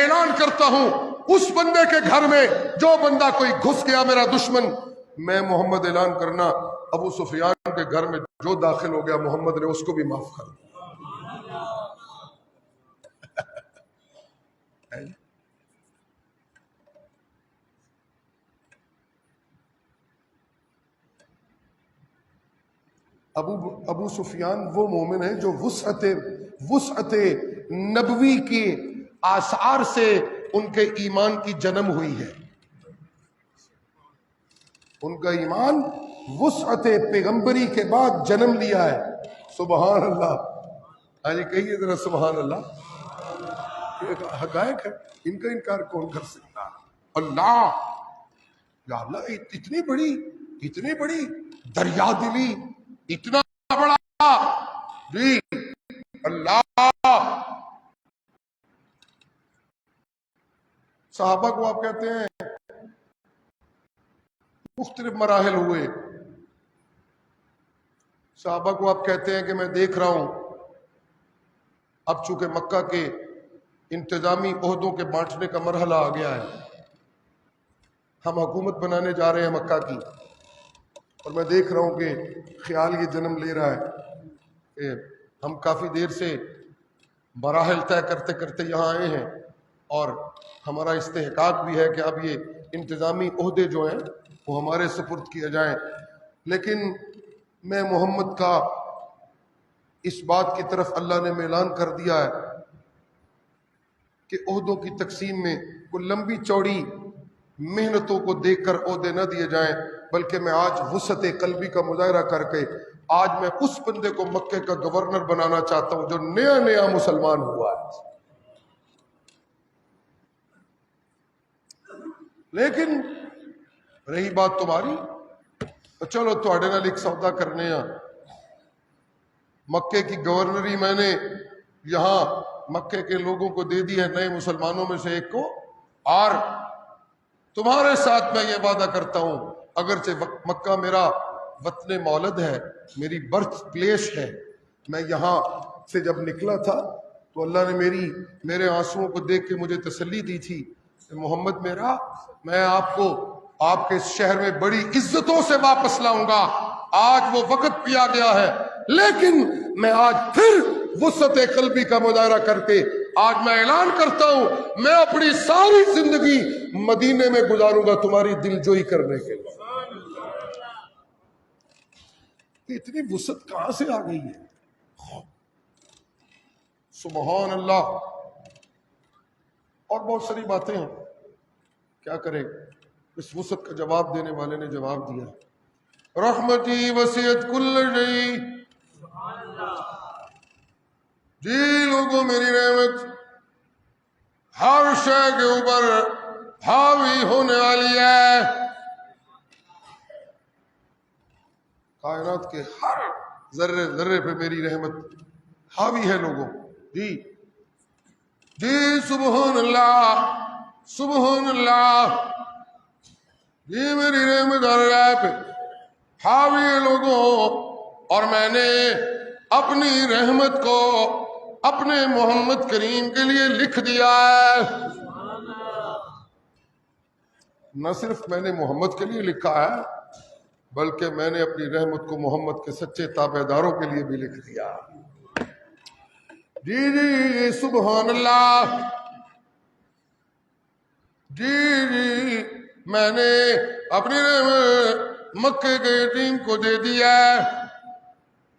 اعلان کرتا ہوں اس بندے کے گھر میں جو بندہ کوئی گھس گیا میرا دشمن میں محمد اعلان کرنا ابو سفیان کے گھر میں جو داخل ہو گیا محمد نے اس کو بھی معاف کر دیا. ابو سفیان وہ مومن ہے جو وسعت نبوی کے آثار سے ان کے ایمان کی جنم ہوئی ہے. ان کا ایمان وسعت پیغمبری کے بعد جنم لیا ہے. سبحان اللہ. آج کہیے ذرا سبحان اللہ. حقائق ہے ان کا انکار کون کر سکتا. اللہ یا اللہ اتنی بڑی دریا دلی اتنا بڑا جی اللہ. صحابہ کو آپ کہتے ہیں مختلف مراحل ہوئے. صحابہ کو آپ کہتے ہیں کہ میں دیکھ رہا ہوں اب چونکہ مکہ کے انتظامی عہدوں کے بانٹنے کا مرحلہ آ گیا ہے ہم حکومت بنانے جا رہے ہیں مکہ کی اور میں دیکھ رہا ہوں کہ خیال یہ جنم لے رہا ہے کہ ہم کافی دیر سے مراحل طے کرتے کرتے یہاں آئے ہیں اور ہمارا استحقاق بھی ہے کہ اب یہ انتظامی عہدے جو ہیں وہ ہمارے سپرد کیے جائیں. لیکن میں محمد کا اس بات کی طرف اللہ نے اعلان کر دیا ہے کہ عہدوں کی تقسیم میں کوئی لمبی چوڑی محنتوں کو دیکھ کر عہدے نہ دیے جائیں بلکہ میں آج وسعت قلبی کا مظاہرہ کر کے آج میں اس بندے کو مکے کا گورنر بنانا چاہتا ہوں جو نیا مسلمان ہوا ہے. لیکن رہی بات تمہاری چلو تھوڑے نال ایک سودا کرنے ہاں. مکے کی گورنری میں نے یہاں مکے کے لوگوں کو دے دی ہے نئے مسلمانوں میں سے ایک کو اور تمہارے ساتھ میں یہ وعدہ کرتا ہوں اگرچہ مکہ میرا وطن مولد ہے میری برتھ پلیس ہے میں یہاں سے جب نکلا تھا تو اللہ نے میرے آنسوؤں کو دیکھ کے مجھے تسلی دی تھی کہ محمد میرا میں آپ کو آپ کے اس شہر میں بڑی عزتوں سے واپس لاؤں گا. آج وہ وقت بھی آ گیا ہے لیکن میں آج پھر وسعت قلبی کا مظاہرہ کر کے آج میں اعلان کرتا ہوں میں اپنی ساری زندگی مدینے میں گزاروں گا تمہاری دل جوئی کرنے کے لیے. کہ اتنی وسعت کہاں سے آ گئی ہے. سبحان اللہ. اور بہت ساری باتیں ہیں، کیا کریں. اس وسعت کا جواب دینے والے نے جواب دیا، رحمتی وسعت کل شیء. جی لوگوں، میری رحمت ہر شے کے اوپر حاوی ہونے والی ہے. کائنات کے ہر ذرے ذرے پہ میری رحمت حاوی ہے لوگوں. جی جی سبحان اللہ، سبحان اللہ. جی میری رحمت ہر رائے پہ حاوی ہے لوگوں، اور میں نے اپنی رحمت کو اپنے محمد کریم کے لیے لکھ دیا ہے. نہ صرف میں نے محمد کے لیے لکھا ہے، بلکہ میں نے اپنی رحمت کو محمد کے سچے تابع داروں کے لیے بھی لکھ دیا. جی جی سبحان اللہ. جی جی میں نے اپنی رحمت مکے کے یتیم کو دے دیا ہے.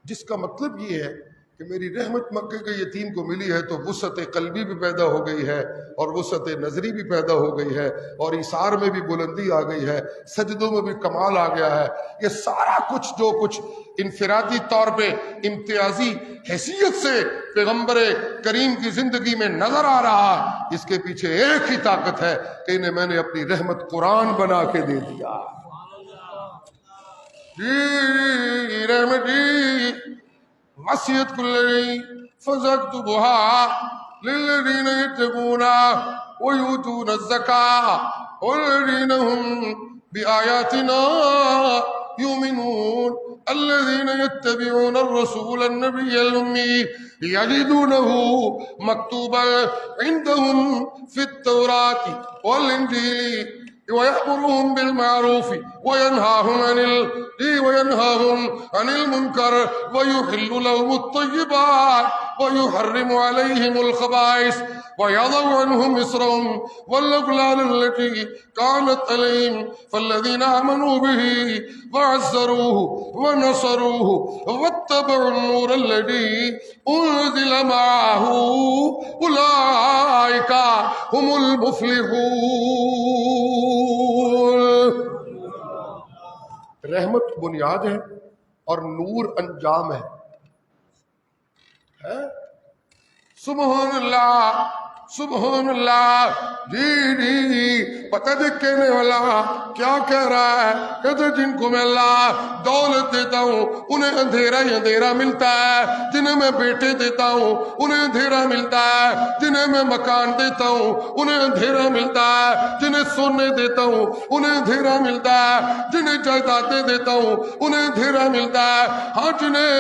جس کا مطلب یہ ہے کہ میری رحمت مکے کے یتیم کو ملی ہے تو وسعت قلبی بھی پیدا ہو گئی ہے، اور وسعت نظری بھی پیدا ہو گئی ہے، اور ایثار میں بھی بلندی آ گئی ہے، سجدوں میں بھی کمال آ گیا ہے. یہ سارا کچھ جو کچھ انفرادی طور پہ امتیازی حیثیت سے پیغمبر کریم کی زندگی میں نظر آ رہا، اس کے پیچھے ایک ہی طاقت ہے کہ انہیں میں نے اپنی رحمت قرآن بنا کے دے دیا. جی رحمت جی وسعت کل شیء فساکتبها للذین یتقون ویؤتون الزکاة والذین هم بآیاتنا یؤمنون الذین یتبعون الرسول النبی الأمی یجدونه مکتوبا عندهم فی التوراة والانجیل ويأمرهم بالمعروف وينهاهم عن المنكر ويحل لهم الطيبات ويحرم عليهم الخبائث ويضع عنهم إصرهم والأغلال التي كانت عليهم فالذين آمنوا به وعزروه ونصروه واتبعوا النور الذي أنزل معه أولئك هم المفلحون. رحمت بنیاد ہے اور نور انجام ہے. سبحان اللہ، سبحان اللہ. جی جی پتہ دے کہنے والا کیا کہہ رہا ہے، کہتے جن کو میں اللہ دولت دیتا ہوں انہیں اندھیرا ہی اندھیرا ملتا ہے، جنہیں میں بیٹے دیتا ہوں انہیں اندھیرا ملتا ہے، جنہیں میں مکان دیتا ہوں انہیں اندھیرا ملتا ہے، جنہیں سونے دیتا ہوں انہیں اندھیرا ملتا ہے، جنہیں جائیدادیں دیتا ہوں انہیں اندھیرا ملتا ہے. ہاں جنہیں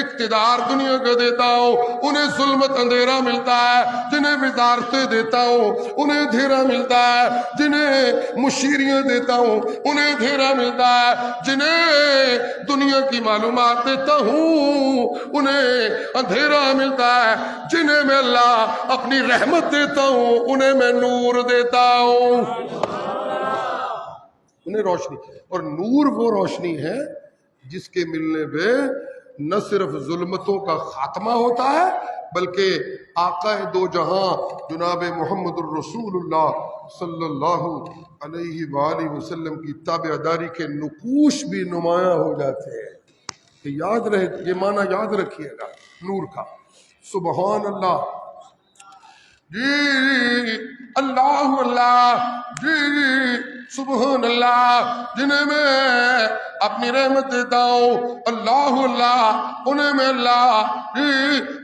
اقتدار دنیا کا دیتا ہوں انہیں ظلمت اندھیرا ملتا ہے، جنہیں وزارتیں دیتا ہوں انہیں اندھیرا ملتا ہے، جنہیں مشیریاں دیتا ہوں انہیں اندھیرا ملتا ہے، جنہیں دنیا کی معلومات دیتا ہوں انہیں اندھیرا ملتا ہے، جنہیں میں اللہ اپنی رحمت دیتا ہوں انہیں میں نور دیتا ہوں، انہیں روشنی. اور نور وہ روشنی ہے جس کے ملنے پہ نہ صرف ظلمتوں کا خاتمہ ہوتا ہے بلکہ آقا دو جہاں جناب محمد الرسول اللہ صلی اللہ علیہ وآلہ وسلم کی تابعداری کے نقوش بھی نمایاں ہو جاتے ہیں. یاد رہے، یہ معنی یاد رکھیے گا نور کا. سبحان اللہ. جی اللہ اللہ. جی سبحان اللہ. جنہیں میں اپنی رحمت دیتا ہوں اللہ اللہ انہیں میں اللہ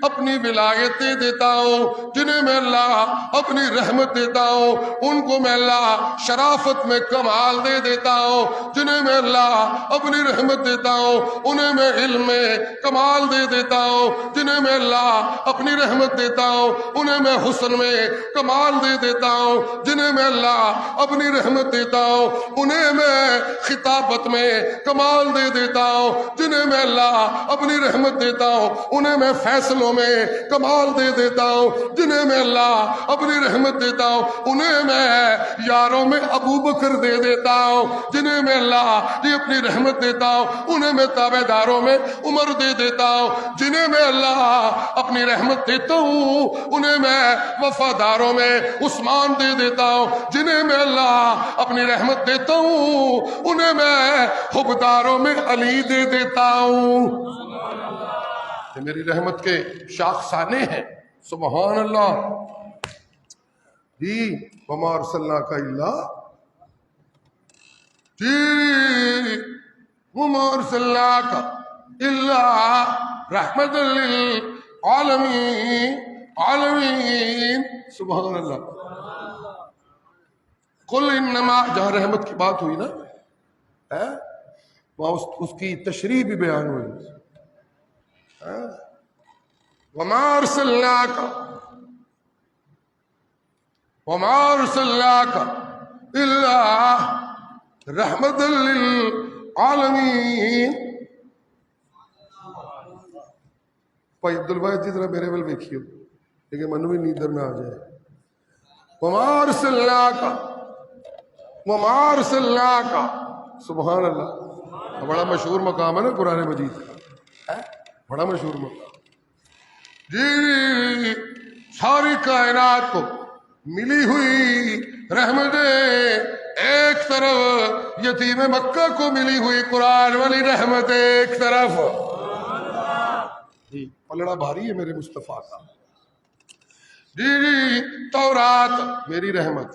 اپنی ولایتیں دیتا ہوں، جنہیں میں اللہ اپنی رحمت دیتا ہوں ان کو میں اللہ شرافت میں کمال دے دیتا ہوں، جنہیں میں اللہ اپنی رحمت دیتا ہوں انہیں میں علم میں کمال دے دیتا ہوں، جنہیں میں اللہ اپنی رحمت دیتا ہوں انہیں میں حسن میں کمال دے دیتا ہوں، جنہیں میں اللہ اپنی رحمت دیتا دیتا ہوں انہیں میں خطابت میں کمال دے دیتا ہوں، جنہیں میں اللہ اپنی رحمت دیتا ہوں انہیں میں فیصلوں میں کمال دے دیتا ہوں، جنہیں میں اللہ اپنی رحمت دیتا ہوں انہیں میں یاروں میں ابو بکر دے دیتا ہوں، جنہیں میں اللہ جی اپنی رحمت دیتا ہوں انہیں میں تابع داروں میں عمر دے دیتا ہوں، جنہیں میں اللہ اپنی رحمت دیتا ہوں انہیں میں وفاداروں میں عثمان دے دیتا ہوں، جنہیں میں اللہ اپنی رحمت دیتا ہوں انہیں میں حبداروں میں علی دے دیتا ہوں۔ یہ میری رحمت کے شاخسانے ہیں، سبحان اللہ جی۔ وما ارسلناک الا جی وما ارسلناک الا رحمت للعالمین عالمین، سبحان اللہ۔ قل انما، جہاں رحمت کی بات ہوئی نا وہاں اس کی تشریح بھی بیان ہوئی۔ وما ارسلناک الا رحمت للعالمین۔ بھائی عبد الواحد جی ذرا میرے ول ویکھیو لیکن منو بھی نیندر میں آ جائے۔ وما ارسلناک، سبحان اللہ، بڑا مشہور مقام ہے نا قرآن مجید کا، بڑا مشہور مقام جی۔ ساری کائنات کو ملی ہوئی رحمتیں، ایک طرف یتیم مکہ کو ملی ہوئی قرآن والی رحمت ایک طرف، جی پلڑا بھاری ہے میرے مصطفیٰ کا جی۔ تورات میری رحمت،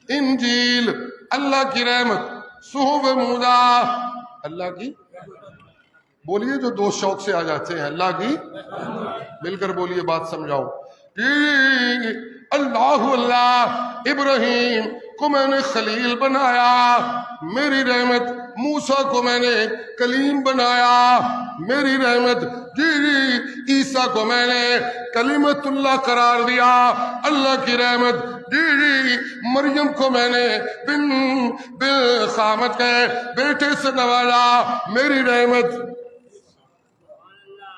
انجیل اللہ کی رحمت، صحف موسیٰ اللہ کی، بولیے جو دو شوق سے آ جاتے ہیں، اللہ کی، مل کر بولیے بات سمجھاؤ جی۔ اللہ ابراہیم کو میں نے خلیل بنایا، میری رحمت، موسیٰ کو میں نے کلیم بنایا، میری رحمت جی۔ عیسیٰ کو میں نے کلمت اللہ قرار دیا، اللہ کی رحمت جی۔ مریم کو میں نے بالخامت کے بیٹے سے نوازا، میری رحمت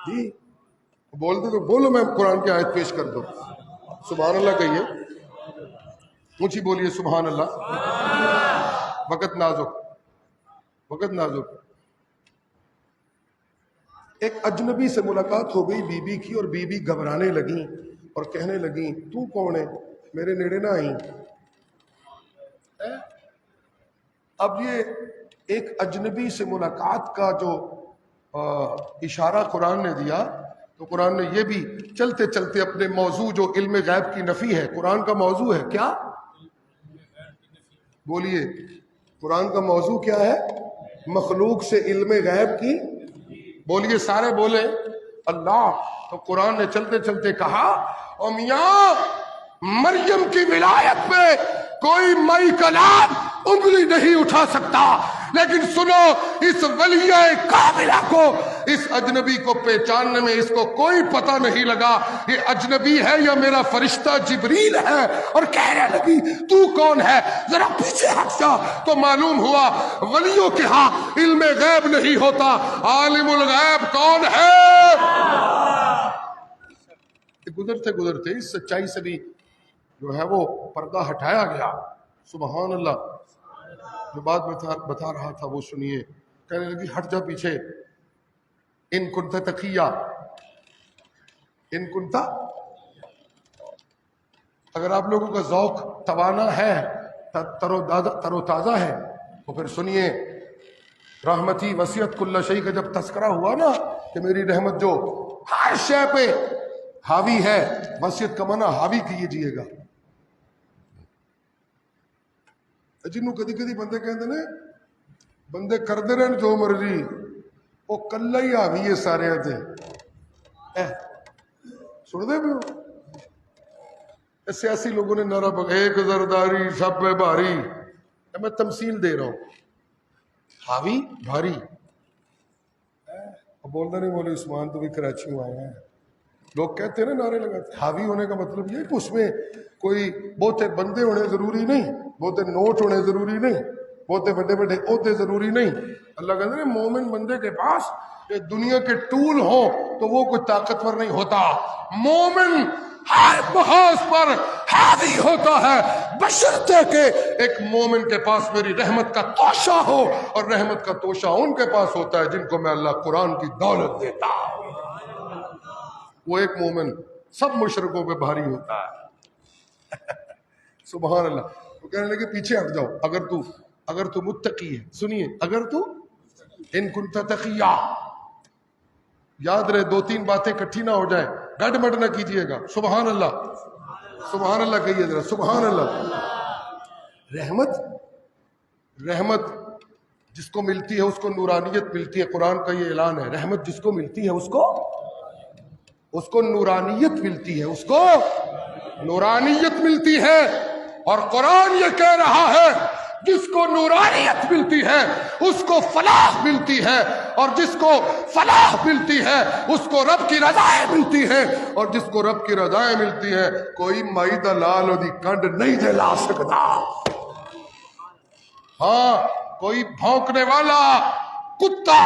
جی۔ بولتے تو بولو، میں قرآن کی آیت پیش کر دو، سبحان اللہ کہیے، اونچی بولیے سبحان اللہ۔ وقت نازک، وقت نازک۔ ایک اجنبی سے ملاقات ہو گئی بی بی کی، اور بی بی گھبرانے لگیں اور کہنے لگیں تو کون ہے، میرے نیڑے نہ آئیں۔ اب یہ ایک اجنبی سے ملاقات کا جو اشارہ قرآن نے دیا، تو قرآن نے یہ بھی چلتے چلتے اپنے موضوع جو علم غیب کی نفی ہے، قرآن کا موضوع ہے کیا؟ بولیے، قرآن کا موضوع کیا ہے؟ مخلوق سے علم غیب کی، بولیے سارے بولے اللہ۔ تو قرآن نے چلتے چلتے کہا او میاں، مریم کی ولایت پہ کوئی مائی کلام انگلی نہیں اٹھا سکتا، لیکن سنو، اس ولیہ کاملہ کو، اس اجنبی کو پہچاننے میں اس کو کوئی پتہ نہیں لگا یہ اجنبی ہے یا میرا فرشتہ جبریل ہے، اور کہنے لگی تو کون ہے، ذرا پیچھے ہٹ جا۔ تو معلوم ہوا ولیوں کے ہاں علم غیب نہیں ہوتا، عالم الغیب کون ہے؟ گزرتے گزرتے اس سچائی سے بھی جو ہے وہ پردہ ہٹایا گیا، سبحان اللہ۔ جو بات بتا رہا تھا وہ سنیے، کہنے لگی ہٹ جا پیچھے، ان کنت تقیہ، ان کنت، اگر آپ لوگوں کا ذوق توانا ہے، تر و تازہ ہے، تو پھر سنیے، رحمتی وسعت کل شیء کا جب تذکرہ ہوا نا کہ میری رحمت جو ہر شے پہ حاوی ہے، وسعت کا معنی حاوی کیجئے گا۔ جنوں کدی کدی بندے کہتے ہیں بندے کردے رہن جو مرضی، وہ کلا ہی حاوی ہے سارے تے، سن دے بھی ہو؟ سیاسی لوگوں نے نعرہ پکا ایک زرداری سب پہ بھاری، میں تمثیل دے رہا ہوں، حاوی بھاری۔ اب بولتا نہیں بولے عثمان تو بھی کراچی میں آئے ہیں، لوگ کہتے ہیں نا نعرے لگاتے، حاوی ہونے کا مطلب یہ کہ اس میں کوئی بہتے بندے ہونے ضروری نہیں، بہتے نوٹ ہونے ضروری نہیں، بہتے بڑے بڑے عہدے ضروری نہیں۔ اللہ کہتے ہیں مومن بندے کے پاس یہ دنیا کے ٹول ہوں تو وہ کوئی طاقتور نہیں ہوتا۔ مومن ہر محاذ پر حاوی ہوتا ہے، بشرطے کہ ایک مومن کے پاس میری رحمت کا توشہ ہو، اور رحمت کا توشہ ان کے پاس ہوتا ہے جن کو میں اللہ قرآن کی دولت دیتا ہوں۔ وہ ایک مومن سب مشرکوں پہ بھاری ہوتا ہے۔ سبحان اللہ۔ وہ کہنے لگے پیچھے ہٹ جاؤ، اگر تو متقی ہے، سنیے، اگر تو ان کنت تقیا، یاد رہے 2-3 باتیں اکٹھی نہ ہو جائیں، گڈ مڈ نہ کیجئے گا۔ سبحان اللہ، سبحان اللہ کہیے ذرا، سبحان اللہ۔ رحمت جس کو ملتی ہے اس کو نورانیت ملتی ہے، قرآن کا یہ اعلان ہے، رحمت جس کو ملتی ہے اس کو نورانیت ملتی ہے، اس کو نورانیت ملتی ہے۔ اور قرآن یہ کہہ رہا ہے جس کو نورانیت ملتی ہے اس کو فلاح ملتی ہے، اور جس کو فلاح ملتی ہے اس کو رب کی رضائیں ملتی ہے، اور جس کو رب کی رضائیں ملتی ہے کوئی مائی دا لال دی کنڈ نہیں دے لا سکتا۔ ہاں، کوئی بھونکنے والا کتا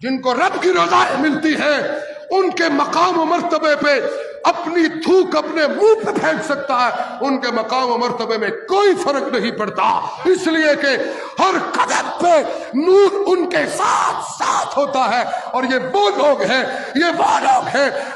جن کو رب کی رضائیں ملتی ہے ان کے مقام و مرتبے پہ اپنی تھوک اپنے منہ پہ پھینک سکتا ہے، ان کے مقام و مرتبے میں کوئی فرق نہیں پڑتا، اس لیے کہ ہر قدم پہ نور ان کے ساتھ ساتھ ہوتا ہے۔ اور یہ وہ لوگ ہیں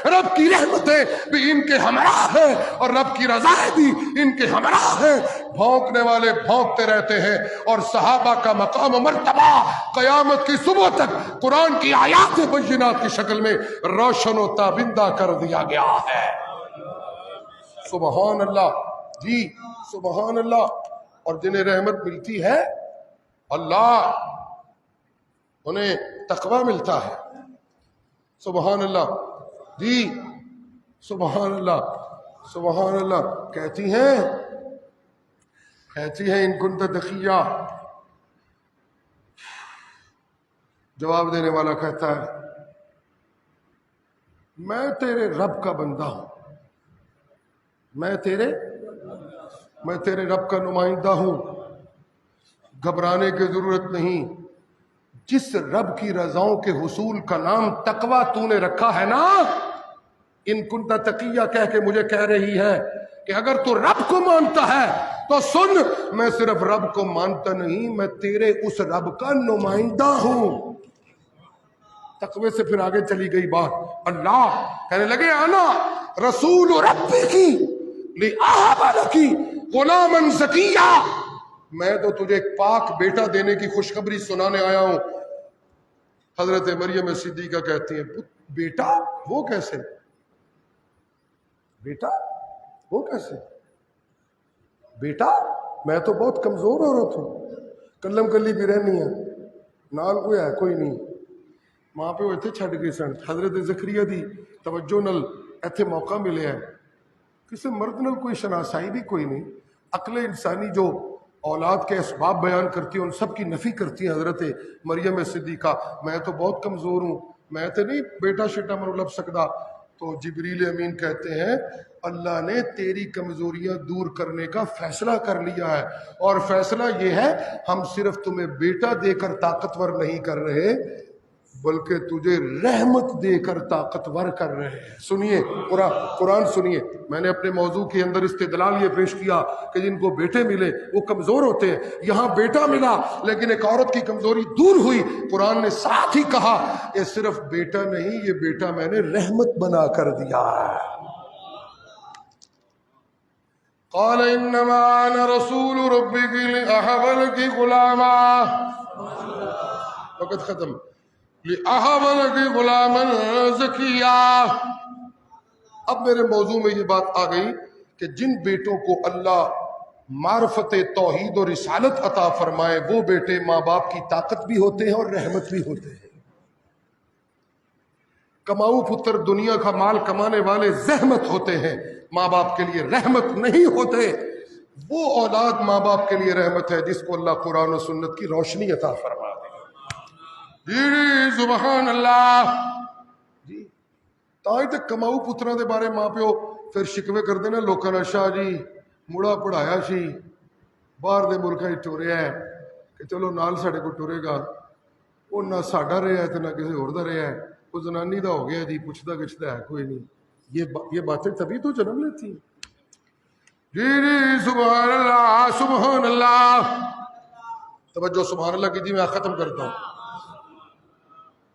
رب کی رحمتیں بھی ان کے ہمراہ ہیں اور رب کی رضائیں بھی ان کے ہمراہ ہیں۔ بھونکنے والے بھونکتے رہتے ہیں، اور صحابہ کا مقام و مرتبہ قیامت کی صبح تک قرآن کی آیات بینات کی شکل میں روشن و تابندہ کر دیا گیا ہے۔ سبحان اللہ، جی سبحان اللہ۔ اور جنہیں رحمت ملتی ہے اللہ انہیں تقوی ملتا ہے۔ سبحان اللہ، جی سبحان اللہ، سبحان اللہ۔ کہتی ہیں ان کنت تقیا، جواب دینے والا کہتا ہے میں تیرے رب کا بندہ ہوں، میں تیرے رب کا نمائندہ ہوں، گھبرانے کی ضرورت نہیں۔ جس رب کی رضاؤں کے حصول کا نام تقوی تو نے رکھا ہے نا، ان کنت تقیہ کہہ کے مجھے کہہ رہی ہے کہ اگر تو رب کو مانتا ہے تو سن، میں صرف رب کو مانتا نہیں، میں تیرے اس رب کا نمائندہ ہوں۔ تقوی سے پھر آگے چلی گئی بات، اللہ کہنے لگے انا رسول ربی کی لأہب لکی غلاما زکیا، میں تو تجھے ایک پاک بیٹا دینے کی خوشخبری سنانے آیا ہوں۔ حضرت مریم صدیقہ کہتی ہیں بیٹا وہ کیسے؟ بیٹا وہ کیسے؟ بیٹا میں تو بہت کمزور عورت ہوں، کلم کلی بھی رہنی ہے، نال کوئی ہے کوئی نہیں، ماں پہ وہ اتنے چھڈ گئے سن۔ حضرت زکریا دی توجہ نل ایتھے موقع ملے ہے، کسی مرد نل کوئی شناسائی بھی کوئی نہیں، عقل انسانی جو اولاد کے اسباب بیان کرتی ہے ان سب کی نفی کرتی ہے حضرت مریم صدیقہ۔ میں تو بہت کمزور ہوں، میں تو نہیں بیٹا شیٹا منو لب سکتا۔ تو جبریل امین کہتے ہیں اللہ نے تیری کمزوریاں دور کرنے کا فیصلہ کر لیا ہے، اور فیصلہ یہ ہے ہم صرف تمہیں بیٹا دے کر طاقتور نہیں کر رہے بلکہ تجھے رحمت دے کر طاقتور کر رہے ہیں۔ سنیے قرآن سنیے، میں نے اپنے موضوع کے اندر استدلال یہ پیش کیا کہ جن کو بیٹے ملے وہ کمزور ہوتے ہیں، یہاں بیٹا ملا لیکن ایک عورت کی کمزوری دور ہوئی، قرآن نے ساتھ ہی کہا یہ صرف بیٹا نہیں، یہ بیٹا میں نے رحمت بنا کر دیا ہے۔ قال انما انا رسول ربک لأہب لکی غلاما، وقت ختم، لأہب لکی غلاما زکیا۔ اب میرے موضوع میں یہ بات آ گئی کہ جن بیٹوں کو اللہ معرفت توحید اور رسالت عطا فرمائے وہ بیٹے ماں باپ کی طاقت بھی ہوتے ہیں اور رحمت بھی ہوتے ہیں۔ کماؤ پتر دنیا کا مال کمانے والے زحمت ہوتے ہیں، ماں باپ کے لیے رحمت نہیں ہوتے۔ وہ اولاد ماں باپ کے لیے رحمت ہے جس کو اللہ قرآن و سنت کی روشنی عطا فرما دے۔ جی سبحان اللہ، جی ਤਾਂ ਹੀ ਤੇ ਕਮਾਊ ਪੁੱਤਰਾਂ ਦੇ ਬਾਰੇ ਮਾਂ ਪਿਓ ਫਿਰ ਸ਼ਿਕਵੇ ਕਰਦੇ ਨੇ ਲੋਕਾਂ ਨਾਲ, ਸ਼ਾਹ ਜੀ ਮੁੜਾ ਪੜਾਇਆ ਸੀ ਬਾਹਰ ਦੇ ਮੁਲਕਾਂ 'ਚ ਟੁਰਿਆ ਕਿ ਚਲੋ ਨਾਲ ਸਾਡੇ ਕੋਲ ਟੁਰੇਗਾ, ਉਹ ਨਾ ਸਾਡਾ ਰਿਹਾ ਤੇ ਨਾ ਕਿਸੇ ਹੋਰ ਦਾ ਰਿਹਾ, وہ زنانی دا ہو گیا جی، پوچھتا گچھتا ہے کوئی نہیں. یہ باتیں تبھی تو جنم لیتی ہیں. جی جی سبحان اللہ سبحان اللہ. توجہ سبحان اللہ کی جی. میں ختم کرتا ہوں.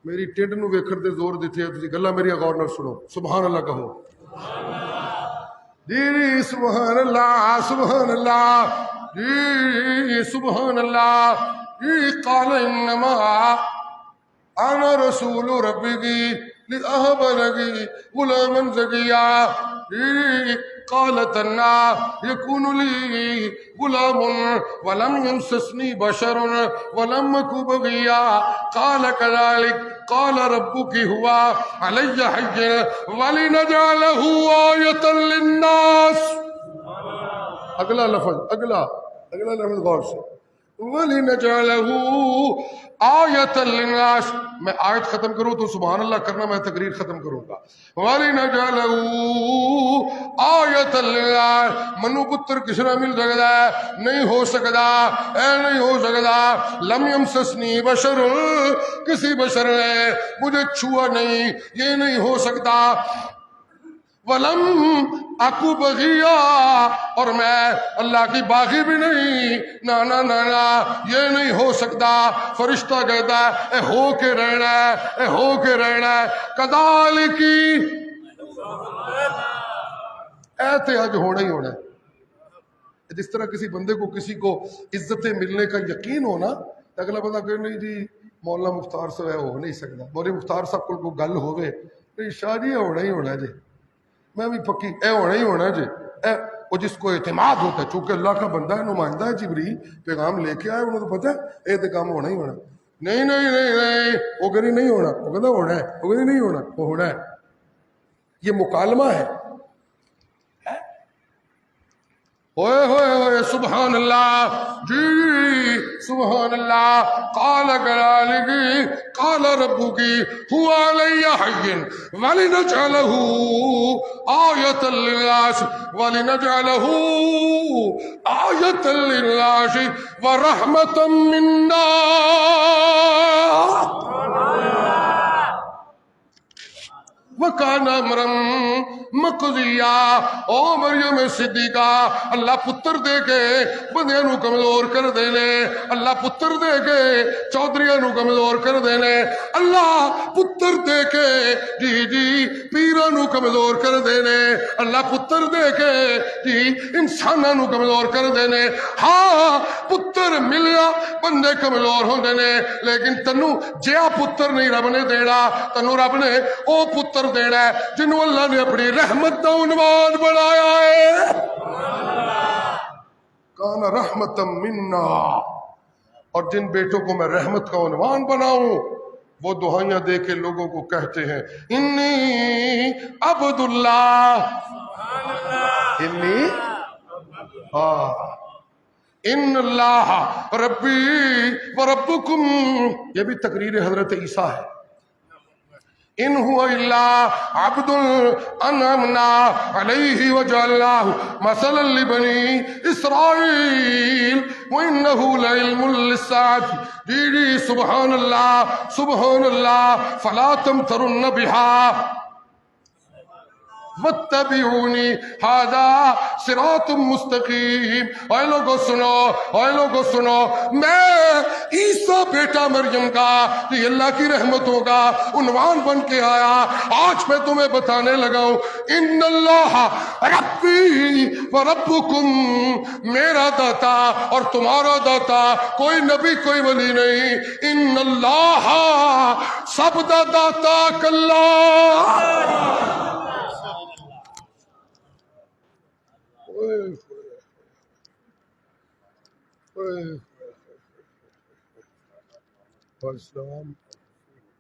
میری ٹھڈ نو ویکھن تے زور دیتے ہیں تسی گلاں میری غور نال سنو. سبحان اللہ کہو. جی جی سبحان اللہ سبحان اللہ. جی سبحان اللہ. جی قال انما انا رسول ربی لأہب لگی غلاما زکیا. قالت انا یکون لی غلام ولم یمسسنی بشر ولم اک بغیا. قال کذلک قال ربک هو علی حج ولنجعلہ آیۃ للناس. اگلا لفظ اگلا لفظ غور سے. وَلِنَجْعَلَهُ آیَةً لِلنَّاسِ. میں آیت ختم کروں تو سبحان اللہ کرنا، میں تقریر ختم کروں گا. وَلِنَجْعَلَهُ آیَةً لِلنَّاسِ. منو پتر کس نے مل سکتا ہے؟ نہیں ہو سکتا، اے نہیں ہو سکتا. لم یمسسنی بشر، کسی بشر نے مجھے چھوا نہیں، یہ نہیں ہو سکتا. ولم اکو بغیا، اور میں اللہ کی باغی بھی نہیں. نا نا نا نا یہ نہیں ہو سکتا. فرشتہ کہتا ہے اے ہو کے رہنا ہے، اے ہو کے رہنا ہے. کذالکی ایتے آج ہونا ہی ہونا ہے. جس طرح کسی بندے کو کسی کو عزتیں ملنے کا یقین ہونا، اگلا بندہ کہ نہیں جی مولانا مختار صاحب ہے ہو نہیں سکتا. مولانا مختار صاحب کو گل ہوئے نہیں شاہ جی ہونا ہی ہونا جی، میں بھی پکی اے ہونا ہی ہونا جی. اے وہ جس کو اعتماد ہوتا ہے، چونکہ اللہ کا بندہ ہے، نمائندہ ہے، جبریل پیغام لے کے آئے، انہوں تو پتہ ہے اے تے کام ہونا ہی ہونا. نہیں نہیں نہیں نہیں وہ کہہ نہیں ہونا، وہ کہتا ہونا ہے، وہ کہتی نہیں ہونا، وہ ہونا ہے. یہ مکالمہ ہے. ہوئے ہوئے ہوئے سبحان اللہ. جی سبحان اللہ. قال کذالک قال ربک هو علی حی ولنجعلہ آیۃ للناس ولنجعلہ آیۃ للناس ورحمۃ منا. وَكَانَ أَمْرًا مَقْضِيًّا. او مریم صدیقہ، اللہ پتر دے کے بندیاں نو کمزور کر دینے، اللہ پتر دے کے چودھریاں نو کمزور کر دینے، اللہ پتر دے کے جی جی پیراں نو کمزور کر دینے، اللہ پتر دے کے جی انساناں نو کمزور کر دینے. ہاں پتر ملیا بندے کمزور ہوندے نے، لیکن تنو جیا پتر نہیں رب نے دینا، تنو رب نے او پتر دینا ہے جنہوں اللہ نے اپنی رحمت کا عنوان بنایا ہے. کان رحمتا منا. اور جن بیٹوں کو میں رحمت کا عنوان بناؤں وہ دعائیاں دے کے لوگوں کو کہتے ہیں انی عبد اللہ. انی ان اللہ ربی وربکم. یہ بھی تقریر حضرت عیسیٰ ہے. ان هو الا عبد انعمنا علیہ وجعلناہ مثلا لبنی اسرائیل وانہ لعلم للساعة. جی جی سبحان اللہ سبحان اللہ. فلا تمترن بها واتبعونی ھذا صراط مستقیم. اے لوگو سنو، اے لوگو سنو، میں عیسیٰ بیٹا مریم کا یہ اللہ کی رحمتوں کا عنوان بن کے آیا. آج میں تمہیں بتانے لگا ہوں ان اللہ ربی وربکم. میرا داتا اور تمہارا داتا کوئی نبی کوئی ولی نہیں. ان اللہ سب دا داتا کاللہ. اسلام